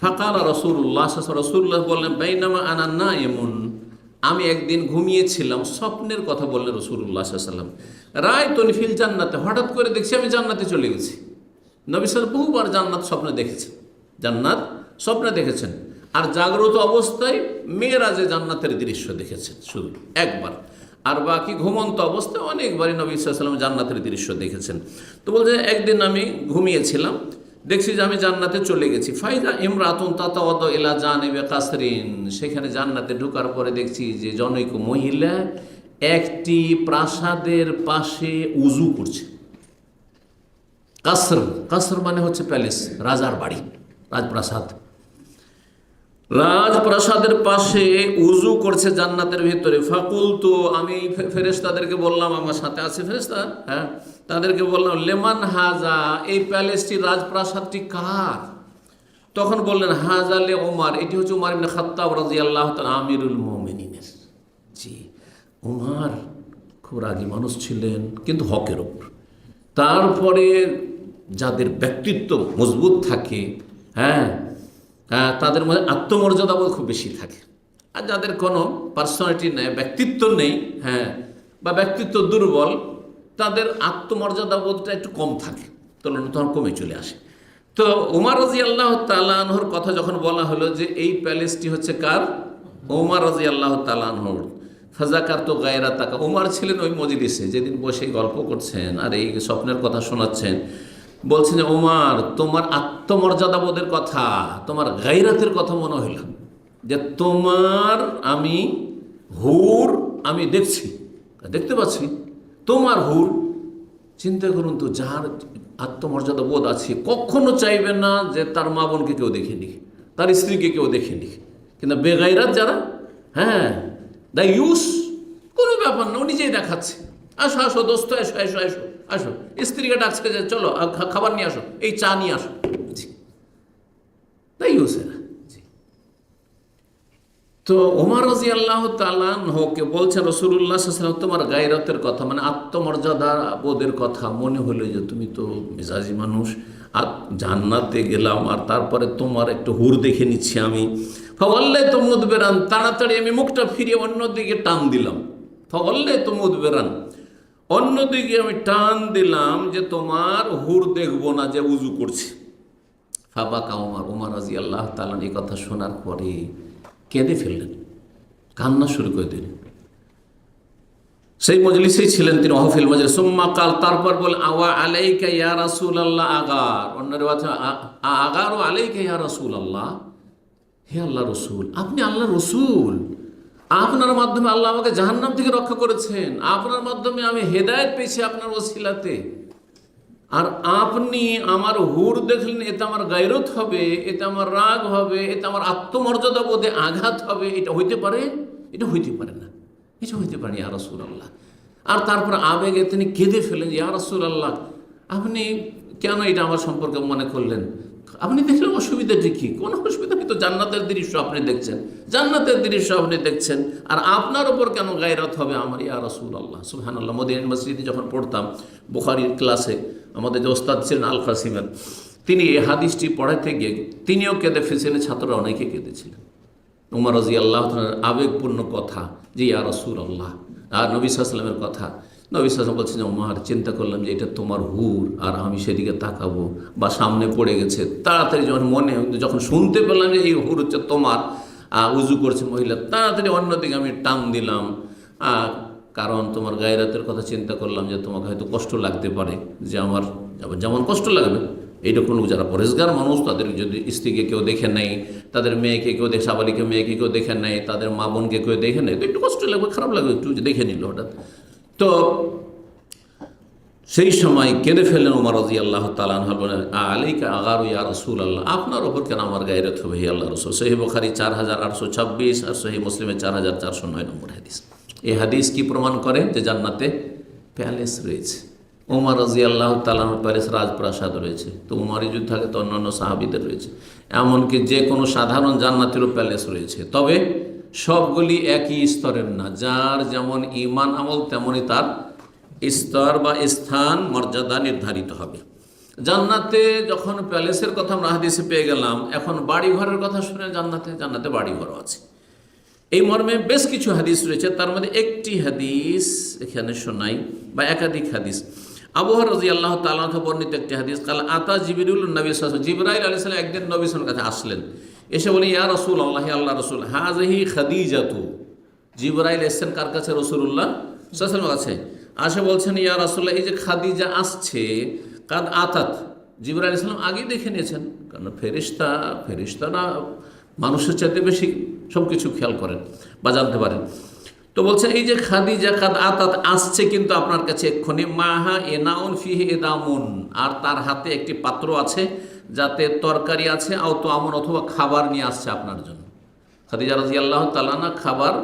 ফাকালা রাসূলুল্লাহ, রাসূলুল্লাহ বললেন বাইনামা আনা নাইমুন, আমি একদিন ঘুমিয়েছিলাম। স্বপ্নের কথা বললেন রাসূলুল্লাহ সাল্লাল্লাহু আলাইহি ওয়াসাল্লাম। রাআইতুনি ফিল জান্নাতে, হঠাৎ করে দেখছি আমি জান্নাতে চলে গেছি। নবী সাল্লাল্লাহু বহুবার জান্নাত স্বপ্নে দেখেছে, জান্নাত স্বপ্নে দেখেছেন। আর জাগ্রত অবস্থায় মেরাজে জান্নাতের দৃশ্য দেখেছেন শুধু একবার। আর বাকি ঘুমন্ত অবস্থায় অনেকবারই নবী সাল্লাল্লাহু আলাইহি ওয়াসাল্লাম জান্নাতের দৃশ্য দেখেছেন। তো বলছে একদিন আমি ঘুমিয়েছিলাম, দেখছি যে আমি জান্নাতে চলে গেছি। ফাইদা ইমরাতুন তাতাওয়াদু ইলা জানিবি কাসরিন, সেখানে জান্নাতে ঢোকার পরে দেখছি যে জনৈক মহিলা একটি প্রাসাদের পাশে উজু করছে। কাসর, কাসর মানে হচ্ছে প্যালেস, রাজার বাড়ি, রাজপ্রাসাদ। রাজপ্রাসাদের পাশে উজু করছে জান্নাতের ভিতরে। ফাকুল, তো আমি ফেরেশতাদেরকে বললাম, আমার সাথে আছে ফেরেশতা, হ্যাঁ, তাদেরকে বললাম লেমান হাজা, এই প্যালেসটি, রাজপ্রাসাদটি কার? তখন বললেন হাজা লে ওমর, এটি হচ্ছে উমর ইবনে খাত্তাব রাদিয়াল্লাহু তাআলা আমিরুল মুমিনিনের। জি, উমর খুব রাগী মানুষ ছিলেন, কিন্তু হকের ওপর। তারপরে যাদের ব্যক্তিত্ব মজবুত থাকে, হ্যাঁ, তাদের মধ্যে আত্মমর্যাদাবোধ খুব বেশি থাকে। আর যাদের কোনো পার্সোনালিটি নেই, ব্যক্তিত্ব নেই, হ্যাঁ, বা ব্যক্তিত্ব দুর্বল, তাদের আত্মমর্যাদাবোধটা একটু কম থাকে, তুলনা তখন কমে চলে আসে। তো ওমর রাদিয়াল্লাহু তাআলা আনহুর কথা যখন বলা হলো যে এই প্যালেসটি হচ্ছে কার, ওমর রাদিয়াল্লাহু তাআলা আনহুর, ফাযাকারতু গায়রাতাকা, ওমর ছিলেন ওই মজলিসে, যেদিন বসে গল্প করছেন আর এই স্বপ্নের কথা শোনাচ্ছেন। বলছেন যে ওমর, তোমার আত্মমর্যাদাবোধের কথা, তোমার গায়রাতের কথা মনে হইল, যে তোমার আমি হুর আমি দেখতে পাচ্ছি তোমার হুর। চিন্তা করুন তো, যার আত্মমর্যাদা বোধ আছে কখনো চাইবে না যে তার মা বোনকে কেউ দেখেনি, তার স্ত্রীকে কেউ দেখেনি। কিন্তু বেগাইরাত যারা, হ্যাঁ, দ্য ইউস, কোনো ব্যাপার না, ও নিজেই দেখাচ্ছে, আসো আসো দোস্ত, এসো এসো এসো আসো, স্ত্রীকে ডাকছে যে চলো খাবার নিয়ে আসো, এই চা নিয়ে আসো, দ্য ইউস এরা। তো ওমর রাদিয়াল্লাহু তাআলা আনহুকে বলছেন রাসূলুল্লাহ সাল্লাল্লাহু আলাইহি ওয়াসাল্লাম, তোমার গায়রাতের কথা, মানে আত্মমর্যাদা বোধের কথা মনে হলো যে তুমি তো মেজাজি মানুষ, আর জান্নাতে গেলাম আর তারপরে তোমার একটু হুর দেখে নিচ্ছি আমি। ফাওয়াল্লাহি তো মুদবিরান, তাড়াতাড়ি আমি মুখটা ফিরিয়ে অন্যদিকে টান দিলাম। ফাওয়াল্লাহি তো মুদবিরান, অন্যদিকে আমি টান দিলাম যে তোমার হুর দেখবো না, যে উজু করছে। ফাবাকা ওমর, ওমর রাদিয়াল্লাহু তাআলা এই কথা শোনার পরে কেঁদে ফেললেন, কান্না শুরু করে দিলেন। সেই মজলিসেই ছিলেন তিনি, অহফিল মজলিস। সুম্মা কাল, তারপর বল আওয়া আলাইকা ইয়া রাসূলুল্লাহ আগার, অন্য রিওয়ায়াতে আগার ও আলাইকা ইয়া রাসূলুল্লাহ, হে আল্লাহ রসুল, আপনি আল্লাহ রসুল, আপনার মাধ্যমে আল্লাহ আমাকে জাহান্নাম থেকে রক্ষা করেছেন, আপনার মাধ্যমে আমি হেদায়েত পেয়েছি আপনার ওসিলাতে, আর আপনি আমার হুর দেখলেন, এতে আমার গায়রত হবে, এতে আমার রাগ হবে, এতে আমার আত্মমর্যাদা বোধে আঘাত হবে, এটা হইতে পারে? এটা হইতে পারে না, এটা হইতে পারে ইয়া রাসূলুল্লাহ। আর তারপর আবেগে তিনি কেঁদে ফেলেন, ইয়া রাসূলুল্লাহ, আপনি কেন এটা আমার সম্পর্কে মনে করলেন? আপনি দেখলেন অসুবিধাটি কি? কোনো অসুবিধা নেই, তো জান্নাতের দৃশ্য আপনি দেখছেন, জান্নাতের দৃশ্য আপনি দেখছেন, আর আপনার ওপর কেন গায়রত হবে আমার, ইয়া রাসূলুল্লাহ। সুবহানাল্লাহ। মদিনা মসজিদে যখন পড়তাম বুখারীর ক্লাসে, আমাদের যে ওস্তাদ ছিলেন আল কাসিমের, তিনি এই হাদিসটি পড়াইতে গিয়ে তিনিও কেঁদে ফেলেছিলেন, ছাত্ররা অনেকে কেঁদেছিলেন। উমর রাদিয়াল্লাহু তাআলার আবেগপূর্ণ কথা, যে ইয়া রাসূলুল্লাহ, আর নবী সাল্লাল্লাহু আলাইহি ওয়াসাল্লামের কথা। নবী সাল্লাল্লাহু আলাইহি ওয়াসাল্লাম বলছেন, উমর, চিন্তা করলাম যে এটা তোমার হুর, আর আমি সেদিকে তাকাবো বা সামনে পড়ে গেছে, তাড়াতাড়ি যখন শুনতে পেলাম যে এই হুর হচ্ছে তোমার, উজু করছে মহিলা, তাড়াতাড়ি অন্যদিকে আমি টান দিলাম, কারণ তোমার গায়রাতের কথা চিন্তা করলাম যে তোমাকে হয়তো কষ্ট লাগতে পারে, যে আমার যেমন কষ্ট লাগবে এইরকম যারা পরেশগার মানুষ, তাদের যদি স্ত্রীকে কেউ দেখে নেয়, তাদের মেয়েকে কেউ দেখে, সাবালিকে মেয়েকে কেউ দেখে নেয়, তাদের মা বোনকে কেউ দেখে নেয়, তো একটু কষ্ট লাগবে, খারাপ লাগবে একটু, যে দেখে নিল হঠাৎ। তো সেই সময় কেঁদে ফেললেন ওমর রাদিয়াল্লাহু তাআলা আনহু, বলেন আলাইকা আগারু ইয়া রাসূলুল্লাহ, আপনার ওপর কেন আমার গায়রত হবে হে আল্লাহর রাসূল। সহিহ বুখারী 4826 আর সহিহ মুসলিমে 4409 নম্বর হাদিস। এই হাদিস কি প্রমাণ করে? যে জান্নাতে প্যালেস রয়েছে, ওমর রাদিয়াল্লাহু তাআলা আনহুর প্যালেস, রাজপ্রাসাদ রয়েছে। তো ওমরই যদি থাকে তো অন্যান্য সাহাবীদের রয়েছে, এমনকি যে কোনো সাধারণ জান্নাতেরও প্যালেস রয়েছে। তবে সবগুলি একই স্তরের না, যার যেমন ঈমান আমল তেমনই তার স্তর বা স্থান মর্যাদা নির্ধারিত হবে। জান্নাতে যখন প্যালেসের কথা আমরা হাদিসে পেয়ে গেলাম, এখন বাড়িঘরের কথা শুনে, জান্নাতে বাড়িঘরও আছে। এই মর্মে বেশ কিছু হাদিস রয়েছে, তার মধ্যে একটি হাদিস এখানে শোনাই, বা একাধিক হাদিস। আবু হুরায়রা রাদিয়াল্লাহু তাআলা থেকে বর্ণিত একটি হাদিস, কাল আতা জিবরিল নবী সাল্লাল্লাহু আলাইহি ওয়াসাল্লাম, জিবরাইল আলাইহিস সালাম একদিন নবী সাল্লাল্লাহু আলাইহি ওয়াসাল্লামের কাছে আসলেন। এসে বলি ইয়া রাসূলুল্লাহ, আল্লাহ রসুল, হাযিহি খাদিজাতু। জিবরাইল এসেছেন কার কাছে? রাসূলুল্লাহ সাল্লাল্লাহু আলাইহি ওয়াসাল্লামের কাছে। আসে বলছেন ইয়া রাসূলুল্লাহ, এই যে খাদিজা আসছে, কাদ আতাত। জিবরাইল আলাইহিস সালাম আগেই দেখে নিয়েছেন, কারণ ফেরেশতারা মানুষের চাইতে বেশি সব কিছু খেয়াল করেন বা জানতে পারেন। তো বলছেন এই যে খাদিজা কাদ আতাত আসছে কিন্তু আপনার কাছে এক্ষুনি, মাহা এনাউন ফিহি এদামুন, আর তার হাতে একটি পাত্র আছে যাতে তরকারি আছে, আও তো আমন, অথবা খাবার নিয়ে আসছে আপনার জন্য। খাদিজা রাদিয়াল্লাহু তাআলা আনহা খাবার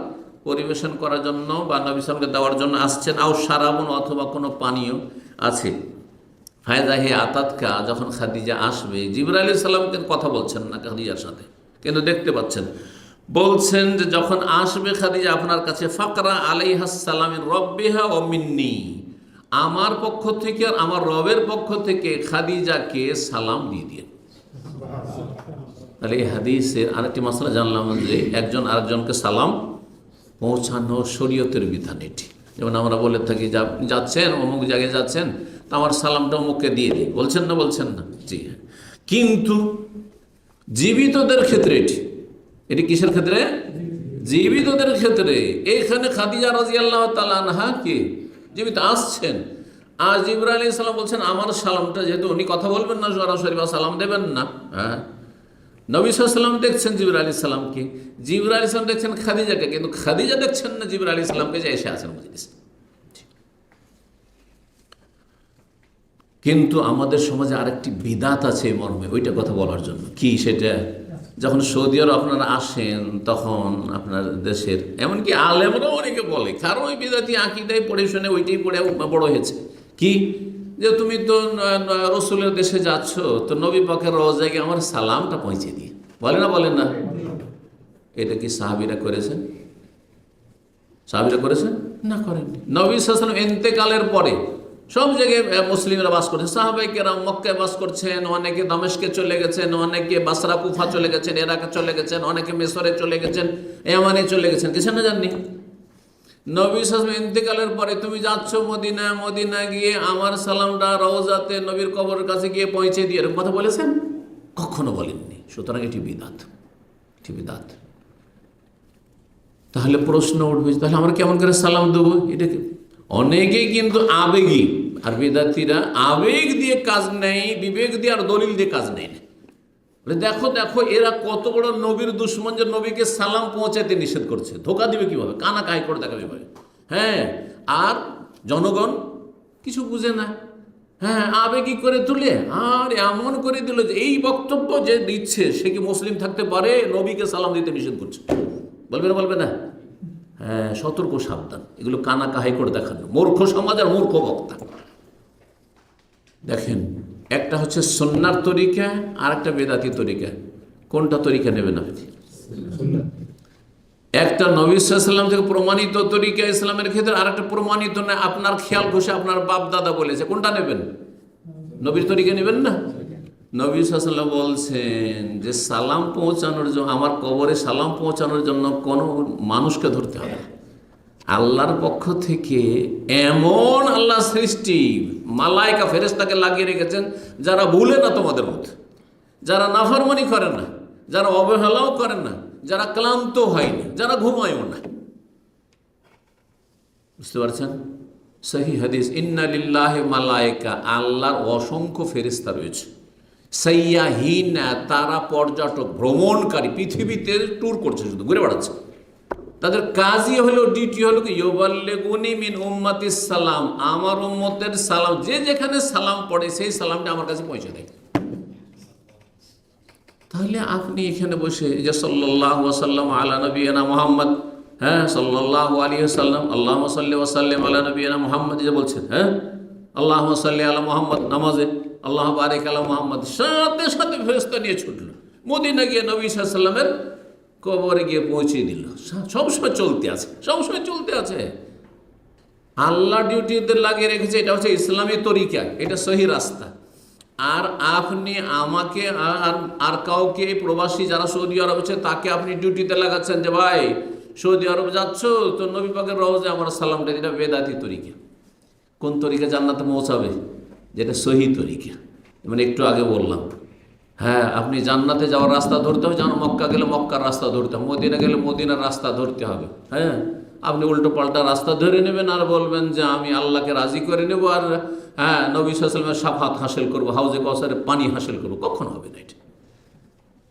পরিবেশন করার জন্য বা নবী সাল্লাল্লাহু আলাইহি ওয়াসাল্লামকে দেওয়ার জন্য আসছেন, আও শারাবুন, অথবা কোনো পানীয় আছে। ফায়দা হে আতাতকা, যখন খাদিজা আসবে, জিবরাইল আলাইহিস সালামকে কথা বলছেন না খাদিজার সাথে, কিন্তু দেখতে পাচ্ছেন, বলছেন যে যখন আসবে খাদিজা আপনার কাছে, ফাকরা আলাইহাস সালামিন রব্বিহা ও মিন্নি, আমার পক্ষ থেকে আর আমার রবের পক্ষ থেকে খাদিজাকে সালাম দিয়ে দিয়ে। তাহলে এই হাদিসের আরেকটি মাসলা জানলাম যে একজন আরেকজনকে সালাম পৌঁছানো শরীয়তের বিধান এটি। যেমন আমরা বলে থাকি যে আপনি যাচ্ছেন অমুক জায়গায় যাচ্ছেন, তো আমার সালামটা অমুককে দিয়ে দিই, বলছেন না? বলছেন না? জি হ্যাঁ। কিন্তু জীবিতদের ক্ষেত্রে এটি কিসের ক্ষেত্রে? জীবিতদের ক্ষেত্রে। এইখানে খাদিজা রাদিয়াল্লাহু তাআলা আনহা কি জীবিত আসছেন, আর জিবরাইল আলাইহিস সালাম বলছেন আমার সালামটা, যেহেতু উনি কথা বলবেন না সরাসরি বা সালাম দেবেন না, হ্যাঁ, নবী সাল্লাল্লাহু আলাইহি ওয়াসাল্লাম দেখছেন জিবরাইল আলাইহিস সালামকে, জিবরাইল আলাইহিস সালাম দেখছেন খাদিজাকে, কিন্তু খাদিজা দেখছেন না জিবরাইল আলাইহিস সালামকে যে এসে আছেন মজলিসে। কিন্তু আমাদের সমাজে আরেকটি বিদাত আছে এই মর্মে, ওইটা কথা বলার জন্য। কি সেটা? যখন সৌদি আরব আপনারা আসেন, তখন আপনার দেশের এমনকি আলেমরাও অনেকে বলে, কারণ ওই বিদাতি আকীদায় পড়ে শুনে ওইটাই পড়ে বড় হয়েছে, কি যে তুমি তো রসুলের দেশে যাচ্ছ, তো নবী পাকের রওজায় গিয়ে আমার সালামটা পৌঁছে দিয়ে, বলে না? বলেন না? এটা কি সাহাবীরা করেছেন? সাহাবীরা করেছেন? না, করেননি। নবী সাল্লাল্লাহু আলাইহি ওয়াসাল্লাম ইন্তেকালের পরে সব জায়গায় মুসলিমরা বাস করছেন, সাহাবায়ে কেরাম মক্কায় বাস করছেন, অনেকে দামেস্কে চলে গেছেন, অনেকে বাসরা কুফা চলে গেছেন, ইরাকে চলে গেছেন, অনেকে মিসরে চলে গেছেন, ইয়ামানে চলে গেছেন। গেছেন না? জাননি? নবী সাল্লাল্লাহু আলাইহি ওয়াসাল্লাম ইন্তেকালের পরে তুমি যাচ্ছ মদিনা, মদিনা গিয়ে আমার সালামটা রওজাতে নবীর কবরের কাছে গিয়ে পৌঁছে দিয়ে, এরকম কথা বলেছেন? কখনো বলেননি। সুতরাং এটি বিদআত, এটি বিদআত। তাহলে প্রশ্ন উঠবে, তাহলে আমরা কেমন করে সালাম দেবো? এটাকে অনেকেই কিন্তু আবেগী, আর বিদাতিরা আবেগ দিয়ে কাজ নেই, বিবেক দিয়ে আর দলিল দিয়ে কাজ নেই। দেখো দেখো এরা কত বড় নবীর দুশ্মন, যে নবীকে সালাম পৌঁছাতে নিষেধ করছে। ধোকা দিবে কিভাবে? কানা কাই করে দেখাবে ভাবে। হ্যাঁ, আর জনগণ কিছু বুঝে না। হ্যাঁ, আবেগী করে তুলে আর এমন করে দিল যে এই বক্তব্য যে দিচ্ছে সে কি মুসলিম থাকতে পারে? নবীকে সালাম দিতে নিষেধ করছে। বলবে না? বলবে না? হ্যাঁ, সতর্ক, সাবধান। এগুলো কানা কাহাই করে দেখানো, মূর্খ সমাজ আর মূর্খ বক্তা। দেখেন, একটা হচ্ছে সুন্নার তরিকা, আর একটা বেদাতি তরিকা। কোনটা তরিকা নেবেন আপনি? একটা নবী সাল্লাল্লাহু আলাইহি ওয়াসাল্লাম থেকে প্রমাণিত তরিকা ইসলামের ক্ষেত্রে, আর একটা প্রমাণিত না, আপনার খেয়াল খুশি আপনার বাপ দাদা বলেছে, কোনটা নেবেন? নবীর তরিকা নেবেন না? নবী সাল্লাল্লাহু আলাইহি ওয়াসাল্লাম বলছেন যে সালাম পৌঁছানোর জন্য, আমার কবরে সালাম পৌঁছানোর জন্য কোনো মানুষকে ধরতে হবে না। আল্লাহর পক্ষ থেকে এমন আল্লাহ সৃষ্টি মালায়েকা ফেরেশতাকে লাগিয়ে রেখেছেন যারা ভুলে না তোমাদের মতো, যারা নাফরমানি করে না, যারা অবহেলাও করে না, যারা ক্লান্ত হয় না, যারা ঘুমায়ও না। বুঝতে পারছেন? সহিহ হাদিস, ইন্না লিল্লাহি মালায়েকা, আল্লাহর অসংখ্য ফেরেশতা রয়েছে। সাইয়াহিনা, তারা পর্যটক, ভ্রমণকারী, পৃথিবীতে ট্যুর করছে, শুধু ঘুরে বেড়াচ্ছে। তাদের কাজই হলো, ডিউটি হলো কি, ইউবাল্লিগুনি মিন উম্মাতিস সালাম, আমার উম্মতের সালাম, যে যেখানে সালাম পড়ে সেই সালামটা আমার কাছে পৌঁছে দেয়। তাহলে আপনি এখানে বসে যে সাল্লাল্লাহু ওয়াসাল্লাম আলা নবিয়িনা মুহাম্মদ, হ্যাঁ, সাল্লাল্লাহু আলাইহি ওয়াসাল্লাম, আল্লাহুম্মা সাল্লি ওয়া সাল্লিম আলা নবিয়িনা মুহাম্মদ যে বলছেন, হ্যাঁ, আল্লাহুম্মা সাল্লি আলা মুহাম্মদ, নামাজে আল্লাহ বারিক আলা মুহাম্মদ, সাথে সাথে ফেরেশতা নিয়ে ছুটলো মদিনা গিয়ে নবী সাল্লাল্লাহু আলাইহি ওয়াসাল্লামের কবরে গিয়ে পৌঁছে দিল। সবসময় চলতে আছে, সবসময় চলতে আছে। আল্লাহ ডিউটিতে লাগিয়ে রেখেছে, এটা হচ্ছে ইসলামী তরিকা, এটা সহি রাস্তা। আর আপনি আমাকে আর কাউকে, প্রবাসী যারা সৌদি আরব আছে তাকে আপনি ডিউটিতে লাগাচ্ছেন যে ভাই সৌদি আরব যাচ্ছ তো নবী পাকের রওজায় আমার সালামটা, এটা বেদাতি তরিকা। কোন তরিকা জান্নাতে পৌঁছাবে? যেটা সহি তরিকা, মানে একটু আগে বললাম। হ্যাঁ, আপনি জান্নাতে যাওয়ার রাস্তা ধরতে হবে, যেমন মক্কা গেলে মক্কার রাস্তা ধরতে হবে, মদিনা গেলে মদিনার রাস্তা ধরতে হবে। হ্যাঁ, আপনি উল্টো পাল্টা রাস্তা ধরে নেবেন আর বলবেন যে আমি আল্লাহকে রাজি করে নেব আর হ্যাঁ নবী সাল্লাল্লাহু আলাইহি ওয়াসাল্লামের শাফাত হাসিল করবো, হাউজে কাউসারে পানি হাসিল করবো, কখনো হবে না এটা।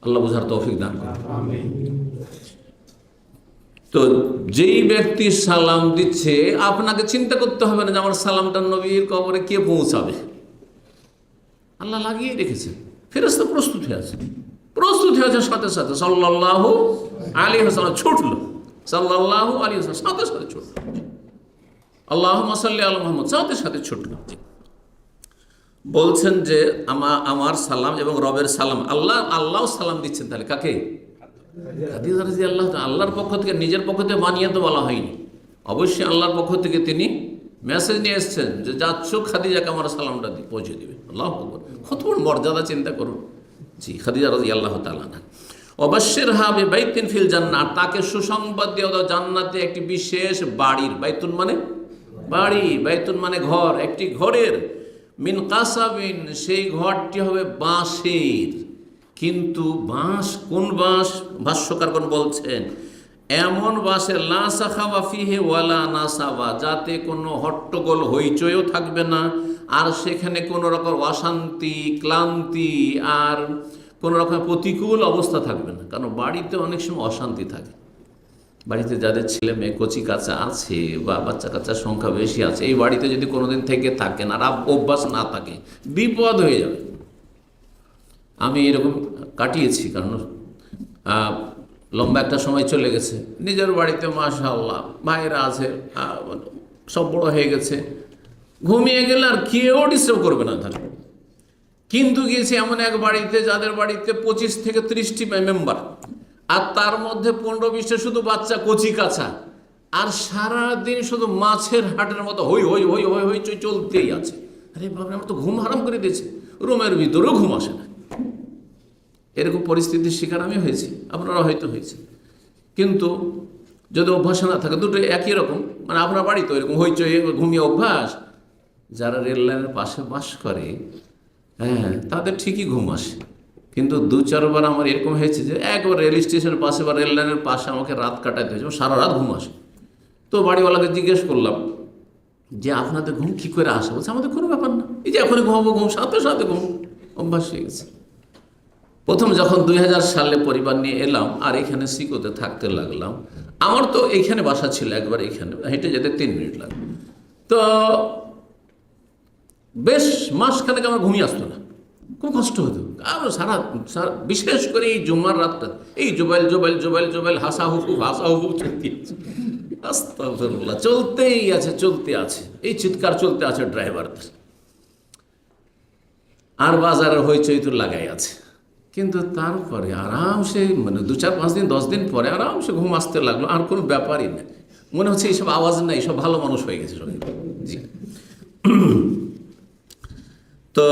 আল্লাহ বুঝার তৌফিক দান করুন। তো যেই ব্যক্তি সালাম দিচ্ছে আপনাকে চিন্তা করতে হবে না যে আমার সালামটা নবীর কবরে কে পৌঁছাবে। আল্লাহ লাগিয়ে রেখেছেন, ফেরেশতা প্রস্তুত হয়ে আছে, সাথে সাথে সাল্লাল্লাহু আলাইহি ওয়াসাল্লাম ছুটলো, সাল্লাল্লাহু আলাইহি ওয়াসাল্লাম সাথে সাথে ছুটলো, আল্লাহুম্মা সাল্লি আলা মুহাম্মদ সাথে সাথে ছুটলো। বলছেন যে আমার সালাম এবং রবের সালাম, আল্লাহ সালাম দিচ্ছেন। তাহলে কাকে? খাদিজা রাদিয়াল্লাহু তাআলা। আল্লাহর পক্ষ থেকে, নিজের পক্ষ থেকে বানিয়ে তো বলা হয়নি, অবশ্যই আল্লাহর পক্ষ থেকে তিনি মেসেজ নিয়ে এসছেন যে যাচ্ছ খাদিজাকে আমার সালামটা পৌঁছে দিবে। আল্লাহু আকবার, কত বড় মর্যাদা চিন্তা করুন। জি, খাদিজা রাদিয়াল্লাহু তাআলা অবশ্যিরহা বিবাইতিন ফিল জান্নাহ, তাকে সুসংবাদ দিয়ে দাও জান্নাতে একটি বিশেষ বাড়ির, বাইতুন মানে বাড়ি, বাইতুন মানে ঘর, একটি ঘরের, মিন কাসাবিন, সেই ঘরটি হবে বাঁশের। কিন্তু বাঁশ কোন বাঁশ? ভাষ্যকারগণ বলছেন এমন বাঁশের লা সাখাওয়া ফিহি ওয়ালা নাসাবা, যাতে কোনো হট্টগোল হইচইও থাকবে না, আর সেখানে কোনো রকম অশান্তি, ক্লান্তি আর কোনো রকম প্রতিকূল অবস্থা থাকবে না। কারণ বাড়িতে অনেক সময় অশান্তি থাকে, বাড়িতে যাদের ছেলে মেয়ে কচি কাঁচা আছে বা বাচ্চা কাচ্চার সংখ্যা বেশি আছে, এই বাড়িতে যদি কোনোদিন থেকে থাকেন আর অভ্যাস না থাকে, বিপদ হয়ে যাবে। আমি এরকম কাটিয়েছি, কারণ লম্বা একটা সময় চলে গেছে নিজের বাড়িতে, মাশাআল্লাহ ভাইয়েরা আছে, সব বড় হয়ে গেছে, ঘুমিয়ে গেলে আর কেউ ডিস্টার্ব করবে না তাহলে। কিন্তু গিয়েছি এমন এক বাড়িতে যাদের বাড়িতে 25 থেকে 30টি মেম্বার, আর তার মধ্যে 15-20টা শুধু বাচ্চা কচি কাঁচা, আর সারাদিন শুধু মাছের হাটের মতো হই হই হই হই হই চলতেই আছে। আরে বাবা, আমার তো ঘুম হারাম করে দিয়েছে, রুমের ভিতরেও ঘুম আসে না। এরকম পরিস্থিতির শিকার আমি হয়েছি, আপনারা হয়তো হয়েছে। কিন্তু যদি অভ্যাস না থাকে, দুটো একই রকম, মানে আপনার বাড়ি তো এরকম হইচই ঘুমিয়ে অভ্যাস, যারা রেল লাইনের পাশে বাস করে হ্যাঁ তাদের ঠিকই ঘুম আসে। কিন্তু 2-4 বার আমার এরকম হয়েছে যে একবার রেল স্টেশনের পাশে বা রেল লাইনের পাশে আমাকে রাত কাটাতে হয়েছে, সারা রাত ঘুম আসে। তো বাড়িওয়ালাকে জিজ্ঞেস করলাম যে আপনাদের ঘুম কী করে আসে? বলছে আমাদের কোনো ব্যাপার না, এই যে এখনই ঘুমাবো, ঘুম সাথে সাথে ঘুম অভ্যাস হয়ে গেছে। প্রথম যখন 2000 সালে পরিবার নিয়ে এলাম আর এখানে সিকোতে থাকতে লাগলাম, আমার তো এইখানে বাসা ছিল, একবার এখানে হেঁটে যেতে 3 মিনিট লাগবে। তো বেশ মাসখানেক আমার ঘুমিয়ে আসতো না, খুব কষ্ট হতো। আর সারা বিশেষ করে এই জুমার রাতটা এই জোবাইল জোবাইল জোবাইল জোবাইল হাসা হুকুফ আস্তাগফিরুল্লাহ চলতেই আছে, চলতে আছে, এই চিৎকার চলতে আছে ড্রাইভারদের, আর বাজারের হইচই তো লাগাই আছে। কিন্তু তারপরে আরামসে, মানে 2-4-5 দিন 10 দিন পরে আরামসে ঘুম আসতে লাগলো, আর কোনো ব্যাপারই নেই, মনে হচ্ছে এইসব আওয়াজ নেই, সব ভালো মানুষ হয়ে গেছে সবাই। জি, তো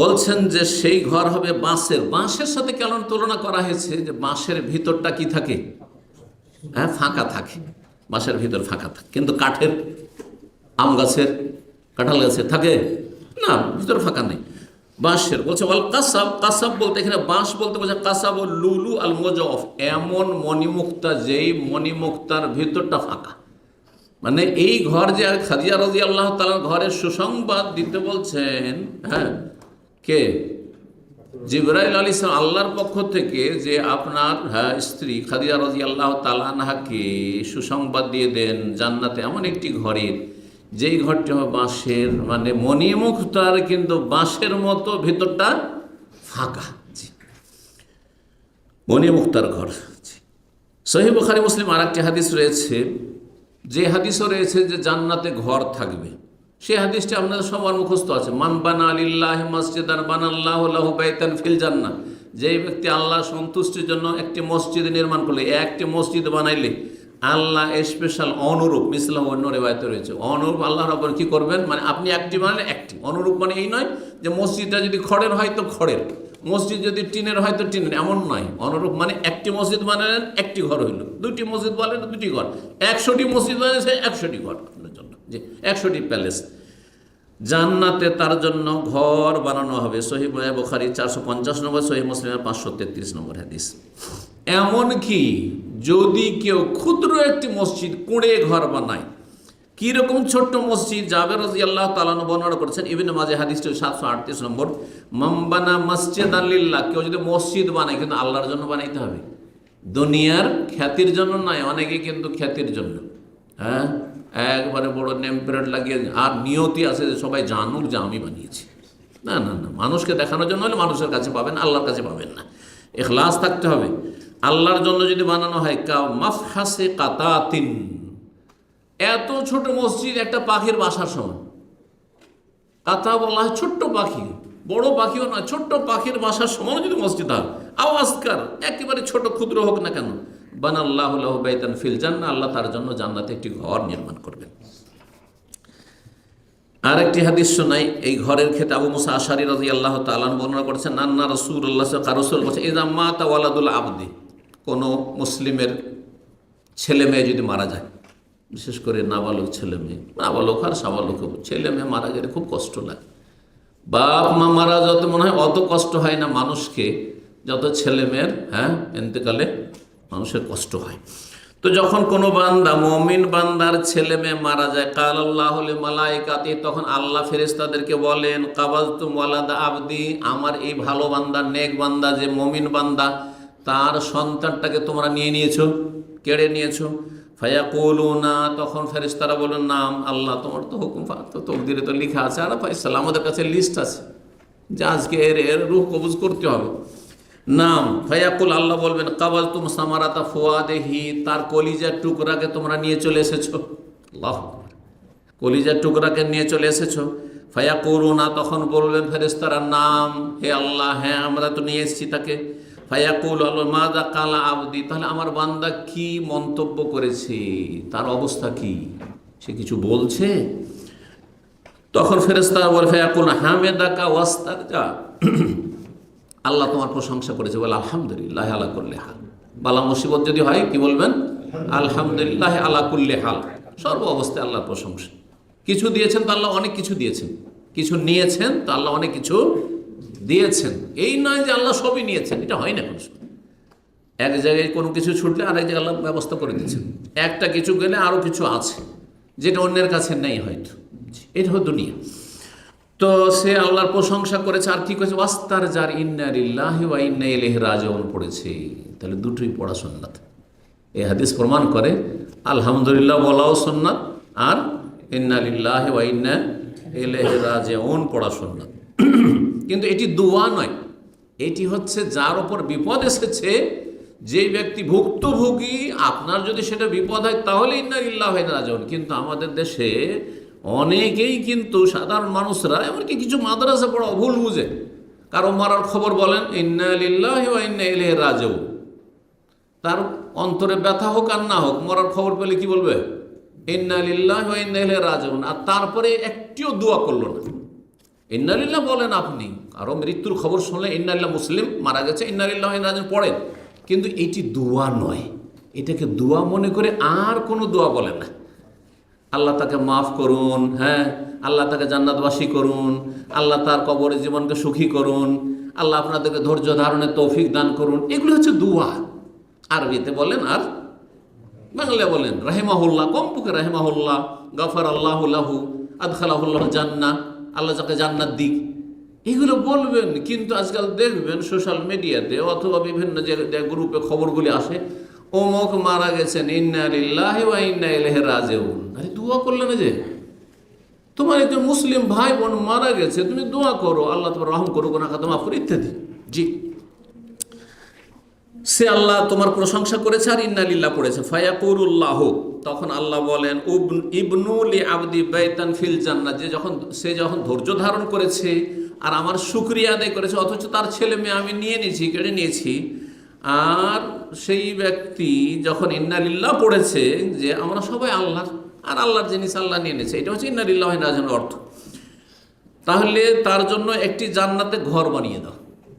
বলছেন যে সেই ঘর হবে বাঁশের। বাঁশের সাথে কেন তুলনা করা হয়েছে? যে বাঁশের ভিতরটা কি থাকে? হ্যাঁ, ফাঁকা থাকে, বাঁশের ভিতর ফাঁকা থাকে। কিন্তু কাঠের, আম গাছের, কাঁঠাল গাছের থাকে না, ভিতর ফাঁকা নেই। বাঁশের বলছে ওয়াল কাসাব, কাসাব বলতে এখানে বাঁশ বলতে বোঝা কাসাব ও লুলু আল মুজাওয়াফ, এমন মণিমুক্তা যেই মণিমুক্তার ভিতরটা ফাঁকা। মানে এই ঘর যে খাদিজা রাদিয়াল্লাহু তাআলা ঘরের সুসংবাদ দিতে বলছেন, হ্যাঁ কে? জিবরাইল আলাইহিস সালাম আল্লাহর পক্ষ থেকে, যে আপনার স্ত্রী খাদিজা রাদিয়াল্লাহু তাআলা আনহাকে সুসংবাদ দিয়ে দেন জান্নাতে এমন একটি ঘরের, যেই ঘরটি হবে বাঁশের, মানে মণিমুক্তার কিন্তু বাঁশের মতো ভিতরটা ফাঁকা, মণিমুক্তার ঘর। সহিহ বুখারী মুসলিম আর একটি হাদিস রয়েছে, যে হাদিসও রয়েছে যে জান্নাতে ঘর থাকবে, সেই হাদিসটি আপনাদের সবার মুখস্থ আছে। মান বানা লিল্লাহি মসজিদান বানাল্লাহু লাহু বাইতান ফিল জান্নাহ, যেই ব্যক্তি আল্লাহ সন্তুষ্টির জন্য একটি মসজিদ নির্মাণ করলে, একটি মসজিদ বানাইলে আল্লাহ স্পেশাল অনুরূপ, মিসলাহ অন্য রিওয়ায়াতে রয়েছে, অনুরূপ আল্লাহ রাব্বুল কি করবেন, মানে আপনি একটি বানালে একটি অনুরূপ, মানে এই নয় যে মসজিদটা যদি খড়ের হয় তো খড়ের, মসজিদ যদি টিনের হয় তো টিনের, এমন নয়। অনুরূপ মানে একটি মসজিদ বানালেন একটি ঘর হইল, 2টি মসজিদ বানালেন 2টি ঘর, 100টি মসজিদ বানালেন 100টি ঘর আপনার জন্য, যে 100টি প্যালেস। জান্নাতে তার জন্য ঘর বানানো হবে। সহিহ বুখারী 450 নম্বর, সহিহ মুসলিমের 533 নম্বর হাদিস। এমনকি যদি কেউ ক্ষুদ্র একটি মসজিদ কুঁড়ে ঘর বানায়, কীরকম ছোট্ট মসজিদ, জাবের রাদিয়াল্লাহু তাআলা বর্ণনা করেছেন ইবনে মাজাহ হাদিসটি 738 নম্বর, মামবানা মসজিদান লিল্লাহ, কেউ যদি মসজিদ বানায় কিন্তু আল্লাহর জন্য বানাইতে হবে, দুনিয়ার খ্যাতির জন্য নয়। অনেকে কিন্তু খ্যাতির জন্য, হ্যাঁ, একবারে বড় নেম প্লেট লাগিয়ে, আর নিয়তি আছে যে সবাই জানুক যে আমি বানিয়েছি। না না না, মানুষকে দেখানোর জন্য হলে মানুষের কাছে পাবেন, আল্লাহর কাছে পাবেন না। ইখলাস থাকতে হবে। আল্লাহর জন্য যদি বানানো হয়, কা মাফহাসে কাতাতিন, এত ছোট মসজিদ একটা পাখির বাসার সমান। কাতা বলা হয় ছোট্ট পাখি, বড় পাখিও নয়, ছোট্ট পাখির বাসার সমান যদি মসজিদ হয়, আওয়াজকার, একেবারে ছোট ক্ষুদ্র হোক না কেন, বানাল্লাহু লাহু বাইতান ফিল জান্নাহ, আল্লাহ তার জন্য জান্নাতে একটি ঘর নির্মাণ করবেন। আর একটি হাদিস শোনাই এই ঘরের ক্ষেত্রে। আবু মুসা আশআরী রাদিয়াল্লাহু তাআলা বর্ণনা করেছেন, আন্না রাসূলুল্লাহ রাসূল বলেছেন, ইযা মাতা ওয়ালাদুল আবদি, কোনো মুসলিমের ছেলে মেয়ে যদি মারা যায়, বিশেষ করে নাবালক ছেলে মেয়ে, নাবালক আর সাবালক ছেলে মেয়ে মারা গেলে খুব কষ্ট লাগে। বাপ মা মারা যত মনে হয় অত কষ্ট হয় না মানুষকে, যত ছেলে মেয়ের এতেকালে মানুষের কষ্ট হয়। তো যখন কোনো বান্দা, মুমিন বান্দার ছেলে মেয়ে মারা যায়, কাল আল্লাহু লিমালাইকাতি, তখন আল্লাহ ফেরেশতাদেরকে বলেন, কাবাজতুম ওয়ালাদা আবদি, আমার এই ভালো বান্দা, নেক বান্দা, যে মুমিন বান্দা, তার সন্তানটাকে তোমরা নিয়ে নিয়েছো, কেড়ে নিয়েছো। ফায়াকুলুনা, তখন ফেরেশতারা বলেন, নাম আল্লাহ, তোমার তো হুকুম, তো তকদিরে তো লেখা আছে, আর ফাইসালা, আমাদের কাছে লিস্ট আছে যে আজকে এর রূহ কবজ করতে হবে। নাম ফায়াকুল, আল্লাহ বলবেন, কাবালতুম সামারাতা ফুয়াদেহি, তার কলিজার টুকরাকে তোমরা নিয়ে চলে এসেছো। আল্লাহু আকবার, কলিজার টুকরাকে নিয়ে চলে এসেছো। ফায়াকুলুনা, তখন বলবেন ফেরেশতারা, নাম, হে আল্লাহ, হ্যাঁ আমরা তো নিয়ে এসেছি তাকে। ফায়াকুল আল্লাহ মাযা কালা আবদি, তাহলে আমার বান্দা কি মন্তব্য করেছে, তার অবস্থা কি, সে কিছু বলছে? তখন ফেরেশতারা বলে, ফায়াকুল হামেদাকা ওয়াস্তারজা, আল্লাহ তোমার প্রশংসা করেছে, বলে আলহামদুলিল্লাহ আলা কুল্লি হাল। বালা মুসিবত যদি হয় কি বলবেন? আলহামদুলিল্লাহ আলা কুল্লি হাল, সর্ব অবস্থায় আল্লাহর প্রশংসা। কিছু দিয়েছেন তো আল্লাহ অনেক কিছু দিয়েছেন, কিছু নিয়েছেন তো আল্লাহ অনেক কিছু দিয়েছেন। এই নয় যে আল্লাহ সবই নিয়েছেন, এটা হয় না। কোনো এক জায়গায় কোনো কিছু ছুটলে আরেক জায়গায় আল্লাহ ব্যবস্থা করে দিচ্ছেন, একটা কিছু গেলে আরও কিছু আছে যেটা অন্যের কাছে নেই হয়তো। এটা হলো দুনিয়া। তো সে আল্লাহর প্রশংসা করেছে, আর কি করেছে? ওয়াস্তার যার ইন্না লিল্লাহি ওয়া ইন্না ইলাইহি রাজিউন পড়েছে। তাহলে দুটোই পড়া সুন্নাত। এই হাদিস প্রমাণ করে আলহামদুলিল্লাহ বলাও সুন্নাত, আর ইন্না লিল্লাহি ওয়া ইন্না ইলাইহি রাজিউন পড়া সুন্নাত। কিন্তু এটি দোয়া নয়, এটি হচ্ছে যার ওপর বিপদ এসেছে, যে ব্যক্তি ভুক্তভোগী, আপনার যদি সেটা বিপদ হয় তাহলে ইন্না লিল্লাহি ওয়া ইন্না রাজিউন। কিন্তু আমাদের দেশে অনেকেই কিন্তু সাধারণ মানুষরা, এমনকি কিছু মাদ্রাসা পড়া ভুল বুঝে, কারো মারার খবর বলেন ইন্না লিল্লাহি ওয়া ইন্না ইলাইহি রাজিউন, তার অন্তরে ব্যথা হোক আর না হোক, মরার খবর পেলে কি বলবে? ইন্না লিল্লাহি ওয়া ইন্না ইলাইহি রাজিউন। আর তারপরে একটিও দোয়া করলো না। ইন্না লিল্লাহ বলেন আপনি, কারো মৃত্যুর খবর শুনলে ইন্না লিল্লাহ, মুসলিম মারা গেছে, ইন্না লিল্লাহি ওয়া ইন্না ইলাইহি রাজিউন পড়েন, কিন্তু এটি দোয়া নয়। এটাকে দোয়া মনে করে আর কোনো দোয়া বলেন না। আল্লাহ তাকে মাফ করুন, হ্যাঁ, আল্লাহ তাকে জান্নাতবাসী করুন, আল্লাহ তার কবরের জীবনকে সুখী করুন, আল্লাহ আপনাদেরকে ধৈর্য ধারণের তৌফিক দান করুন, এগুলো হচ্ছে দোয়া। আরবিতে বলেন আর বাংলায় বলেন রাহিমাহুল্লাহ, কমপক্ষে রাহিমাহুল্লাহ, গাফার আল্লাহু লাহু, আদখালাহুল্লাহ জান্নাহ, আল্লাহ যাকে জান্নাত দিক, এগুলো বলবেন। কিন্তু আজকাল দেখবেন সোশ্যাল মিডিয়াতে অথবা বিভিন্ন যে গ্রুপে খবরগুলি আসে, অমুক মারা গেছেন, ইন্না লিল্লাহি ওয়া ইন্না ইলাইহি রাজিউন। আরে দোয়া করলে না, যে তোমার একজন মুসলিম ভাই বোন মারা গেছে, তুমি দোয়া করো, আল্লাহ তোমার রহম করুক, না খাতা মাফ করে, ইত্যাদি। জি, সে আল্লাহ তোমার প্রশংসা করেছে আর ইন্না লিল্লাহ পড়েছে। ফায়াকুলুল্লাহ, তখন আল্লাহ বলেন, ইবনু লি আবদি বাইতান ফিল জান্নাহ, সে যখন ধৈর্য ধারণ করেছে আর আমার শুকরিয়া আদায় করেছে, অথচ তার ছেলে মেয়ে আমি নিয়ে নিয়েছি, কেড়ে নিয়েছি, আর সেই ব্যক্তি যখন ইন্না লিল্লাহ পড়েছে, যে আমরা সবাই আল্লাহর, আর আল্লাহর জিনিস আল্লাহ নিয়ে নিয়েছে, এটা হচ্ছে ইন্না লিল্লাহি ওয়া ইন্না ইলাইহি রাজিউন অর্থ। তাহলে তার জন্য একটি জান্নাতে ঘর বানিয়ে দাও।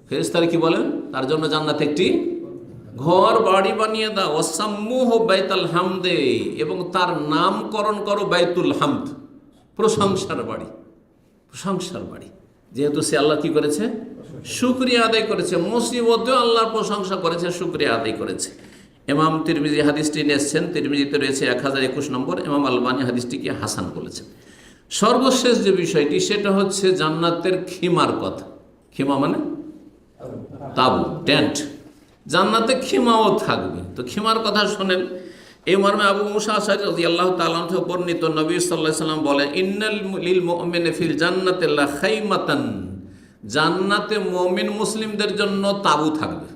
ফেরেশতারা কি বলেন? তার জন্য জান্নাতে একটি ঘর বাড়ি বানিয়ে দাও। ওয়াসাম্মুহু বাইতুল হামদে, এবং তার নামকরণ করো বাইতুল হামদ, প্রশংসার বাড়ি। প্রশংসার বাড়ি। যেহেতু সে আল্লাহ কি করেছে, শুকরিয়া আদায় করেছে, মুসিবতেও আল্লাহর প্রশংসা করেছে, শুকরিয়া আদায় করেছে। ইমাম তিরমিজি হাদিসটি নিয়েছেন, তিরমিজিতে রয়েছে 1021 নম্বর। ইমাম আলবানী হাদিসটিকে হাসান বলেছেন। সর্বশেষ যে বিষয়টি সেটা হচ্ছে জান্নাতের খিমার কথা। খিমা মানে তাবু, টেন্ট। জান্নাতে খিমাও থাকবে। তো খিমার কথা শোনেন। এই মর্মে আবু মুসা আশআরী রাদিয়াল্লাহু তাআলা আনহু বর্ণিত, নবী সাল্লাল্লাহু আলাইহি ওয়াসাল্লাম বলেন, ইন্নাল লিল মুমিনি ফিল জান্নাতি লা খাইমাতান, জান্নাতে মুমিন মুসলিমদের জন্য তাবু থাকবে।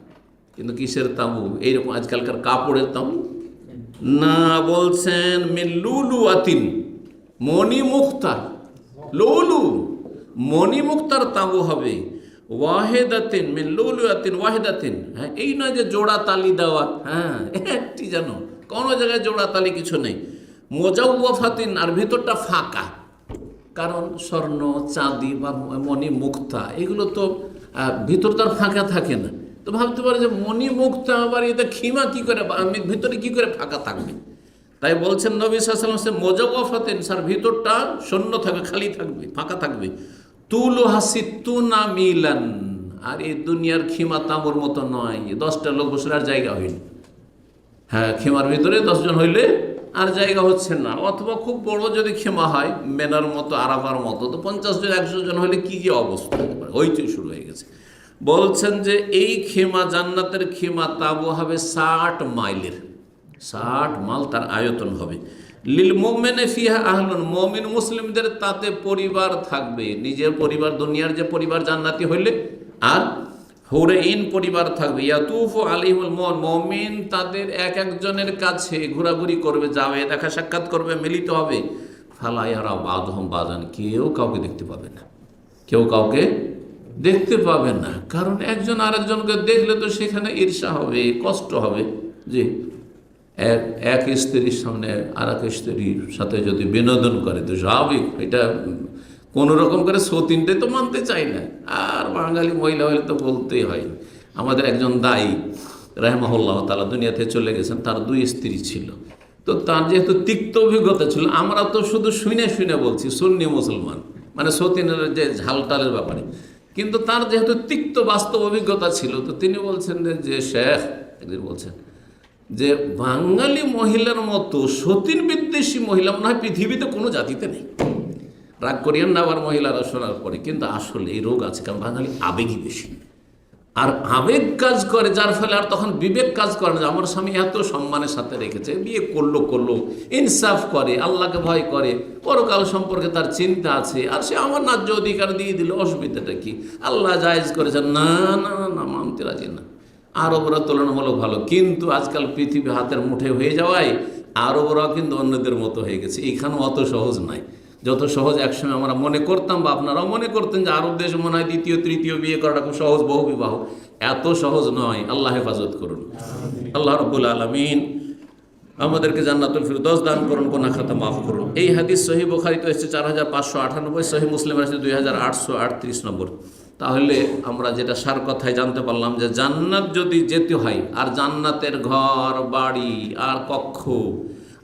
কিন্তু কিসের তাবু? এইরকম আজকালকার কাপড়ের তাবু না, বলছেন মিন লুলুআতিন, মণি মুক্তার, লুলু মণি মুক্তার তাবু হবে। ওয়াহিদাতিন মিন লুলুআতিন ওয়াহিদাতিন, হ্যাঁ, এই নয় যে জোড়া তালি দেওয়া, হ্যাঁ, একটি যেন কোনো জায়গায় জোড়া তালি কিছু নেই। মুজাওয়াফাতিন, আর ভিতরটা ফাঁকা, কারণ স্বর্ণ চাঁদি বা মণি মুক্তা এগুলো তো ভিতর তার ফাঁকা থাকে না। তো ভাবতে পারে যে মণি মুক্তা আবার এটা খিমা কি করে, ভিতরে কি করে ফাঁকা থাকবে? তাই বলছেন নবী সাল্লাল্লাহু আলাইহি ওয়াসাল্লাম, মুজাওয়াফাতিন, স্যার ভিতরটা শূন্য থাকবে, খালি থাকবে, ফাঁকা থাকবে। তুলু হাসিতুনা মিলান, আর এই দুনিয়ার খিমা তাঁবুর মতো নয়, 10টা লোক বসে আর জায়গা হয়নি। হ্যাঁ, খেমার ভিতরে 10 জন হইলে আর জায়গা হচ্ছে না। অথবা খুব বড় যদি খেমা হয়, মেনার মতো, আরাফার মতো, তো 50 জন 100 জন হলে কি কি অবস্থা হতে পারে, হইচই শুরু হয়ে গেছে। বলছেন যে এই খেমা, জান্নাতের খেমা তাবু হবে 60 মাইলের, 60 মাইল তার আয়তন হবে। লিল মুমিনি ফিহা আহলুন, মুমিন মুসলিমদের তাতে পরিবার থাকবে, নিজের পরিবার, দুনিয়ার যে পরিবার জান্নাতি হইলে, আর হুরাইন পরিবার থাকবে। ইয়াতুফু আলাইহিমুল মুমিন, তাদের এক একজনের কাছে ঘোরাঘুরি করবে, যাবে, দেখা সাক্ষাৎ করবে, মিলিত হবে। ফালা ইয়ারা বাদহুম বাদান, কেউ কাউকে দেখতে পাবে না, কেউ কাউকে দেখতে পাবে না। কারণ একজন আরেকজনকে দেখলে তো সেখানে ঈর্ষা হবে, কষ্ট হবে। যে এক স্ত্রীর সামনে আর এক স্ত্রীর সাথে যদি বিনোদন করে তো স্বাভাবিক, এটা কোনো রকম করে সতীনটাই তো মানতে চাই না। আর বাঙালি মহিলা হলে তো বলতেই হয়। আমাদের একজন দায়ী রাহিমাহুল্লাহ তাআলা দুনিয়াতে চলে গেছেন, তার 2 স্ত্রী ছিল। তো তার যেহেতু তিক্ত অভিজ্ঞতা ছিল, আমরা তো শুধু শুনে শুনে বলছি, সুন্নি মুসলমান, মানে সতীনের যে ঝালটালের ব্যাপারে, কিন্তু তার যেহেতু তিক্ত বাস্তব অভিজ্ঞতা ছিল, তো তিনি বলছেন যে শেখ একদিন বলছেন যে বাঙালি মহিলার মতো সতীন বিদ্বেষী মহিলা মনে হয় পৃথিবীতে কোনো জাতিতে নেই। রাগ করিয়েন না আবার মহিলারা শোনার পরে, কিন্তু আসলে এই রোগ আছে, কারণ বাঙালি আবেগই বেশি, আর আবেগ কাজ করে, যার ফলে আর তখন বিবেক কাজ করে না। আমার স্বামী এত সম্মানের সাথে রেখেছে, বিয়ে করলো, ইনসাফ করে, আল্লাহকে ভয় করে, পরকাল সম্পর্কে তার চিন্তা আছে, আর সে আমার ন্যায্য অধিকার দিয়ে দিল, অসুবিধাটা কি? আল্লাহ জায়েজ করেছেন, না না না, মানতে রাজি না। আরবরা তুলনামূলক ভালো, কিন্তু আজকাল পৃথিবী হাতের মুঠে হয়ে যাওয়ায় আরবরাও কিন্তু অন্যদের মতো হয়ে গেছে। এইখানে অত সহজ নাই, যত সহজ একসময় আমরা মনে করতাম, বা আপনারাও মনে করতেন যে আরব দেশে মনে হয় দ্বিতীয় তৃতীয় বিয়ে করাটা খুব সহজ, বহু বিবাহ। এত সহজ নয়। আল্লাহ হেফাজত করুন। আল্লাহ রাব্বুল আলামিন আমাদেরকে জান্নাতুল ফিরদৌস দান করুন, গুনাহ খাতা মাফ করুন। এই হাদিস সহিহ বুখারীতে এসেছে 4598, সহিহ মুসলিমে এসেছে 2838 নম্বর। তাহলে আমরা যেটা সার কথায় জানতে পারলাম যে জান্নাত যদি যেতে হয়, আর জান্নাতের ঘর বাড়ি আর কক্ষ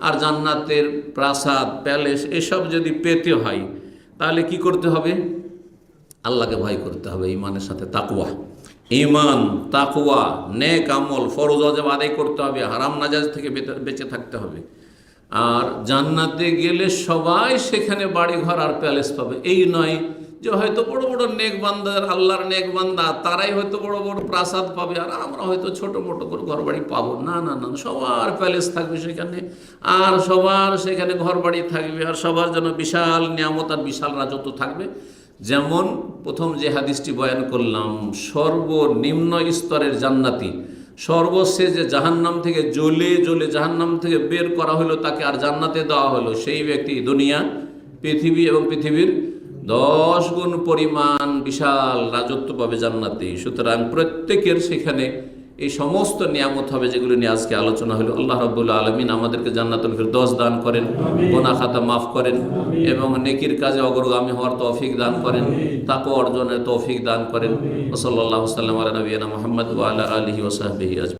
আর জান্নাতের প্রাসাদ প্যালেস এসব যদি পেতে হয়, তাহলে কি করতে হবে? আল্লাহকে ভয় করতে হবে, ঈমানের সাথে তাকওয়া, ঈমান তাকওয়া নেক আমল ফরজ ওয়াজিব আদায় করতে হবে, হারাম নাজায়েজ থেকে বেঁচে থাকতে হবে। আর জান্নাতে গেলে সবাই সেখানে বাড়ি ঘর আর প্যালেস পাবে, এই নয় যে হয়তো বড় বড় নেক বান্দা, আল্লাহর নেক বান্দা, তারাই হয়তো বড় বড় প্রাসাদ পাবে আর আমরা হয়তো ছোট মোটো করে ঘর বাড়ি পাবো। না না না, সবার প্যালেস থাকবে সেখানে, আর সবার সেখানে ঘর বাড়ি থাকবে, আর সবার জন্য বিশাল নিয়ামত আর বিশাল রাজত্ব থাকবে। যেমন প্রথম যে হাদিসটি বয়ান করলাম, সর্বনিম্ন স্তরের জান্নাতি, সর্বশেষ যে জাহান্নাম থেকে জ্বলে জ্বলে জাহান্নাম থেকে বের করা হলো, তাকে আর জান্নাতে দেওয়া হলো, সেই ব্যক্তি দুনিয়া, পৃথিবী এবং পৃথিবীর 10 গুণ পরিমাণ বিশাল রাজত্ব পাবে জান্নাতে। সুতরাং প্রত্যেকের সেখানে এই সমস্ত নিয়ামত হবে যেগুলো নিয়ে আজকে আলোচনা হলো। আল্লাহ রাব্বুল আলামিন আমাদেরকে জান্নাতুল ফিরদৌস দান করেন, গুনাহ খাতা মাফ করেন, এবং নেকির কাজে অগ্রগামী হওয়ার তৌফিক দান করেন, তাকওয়া অর্জনের তৌফিক দান করেন। ওয়া সাল্লাল্লাহু আলা নবিয়িনা মুহাম্মদ ওয়া আলা আলিহি ওয়া সাহবিহি আজমাইন।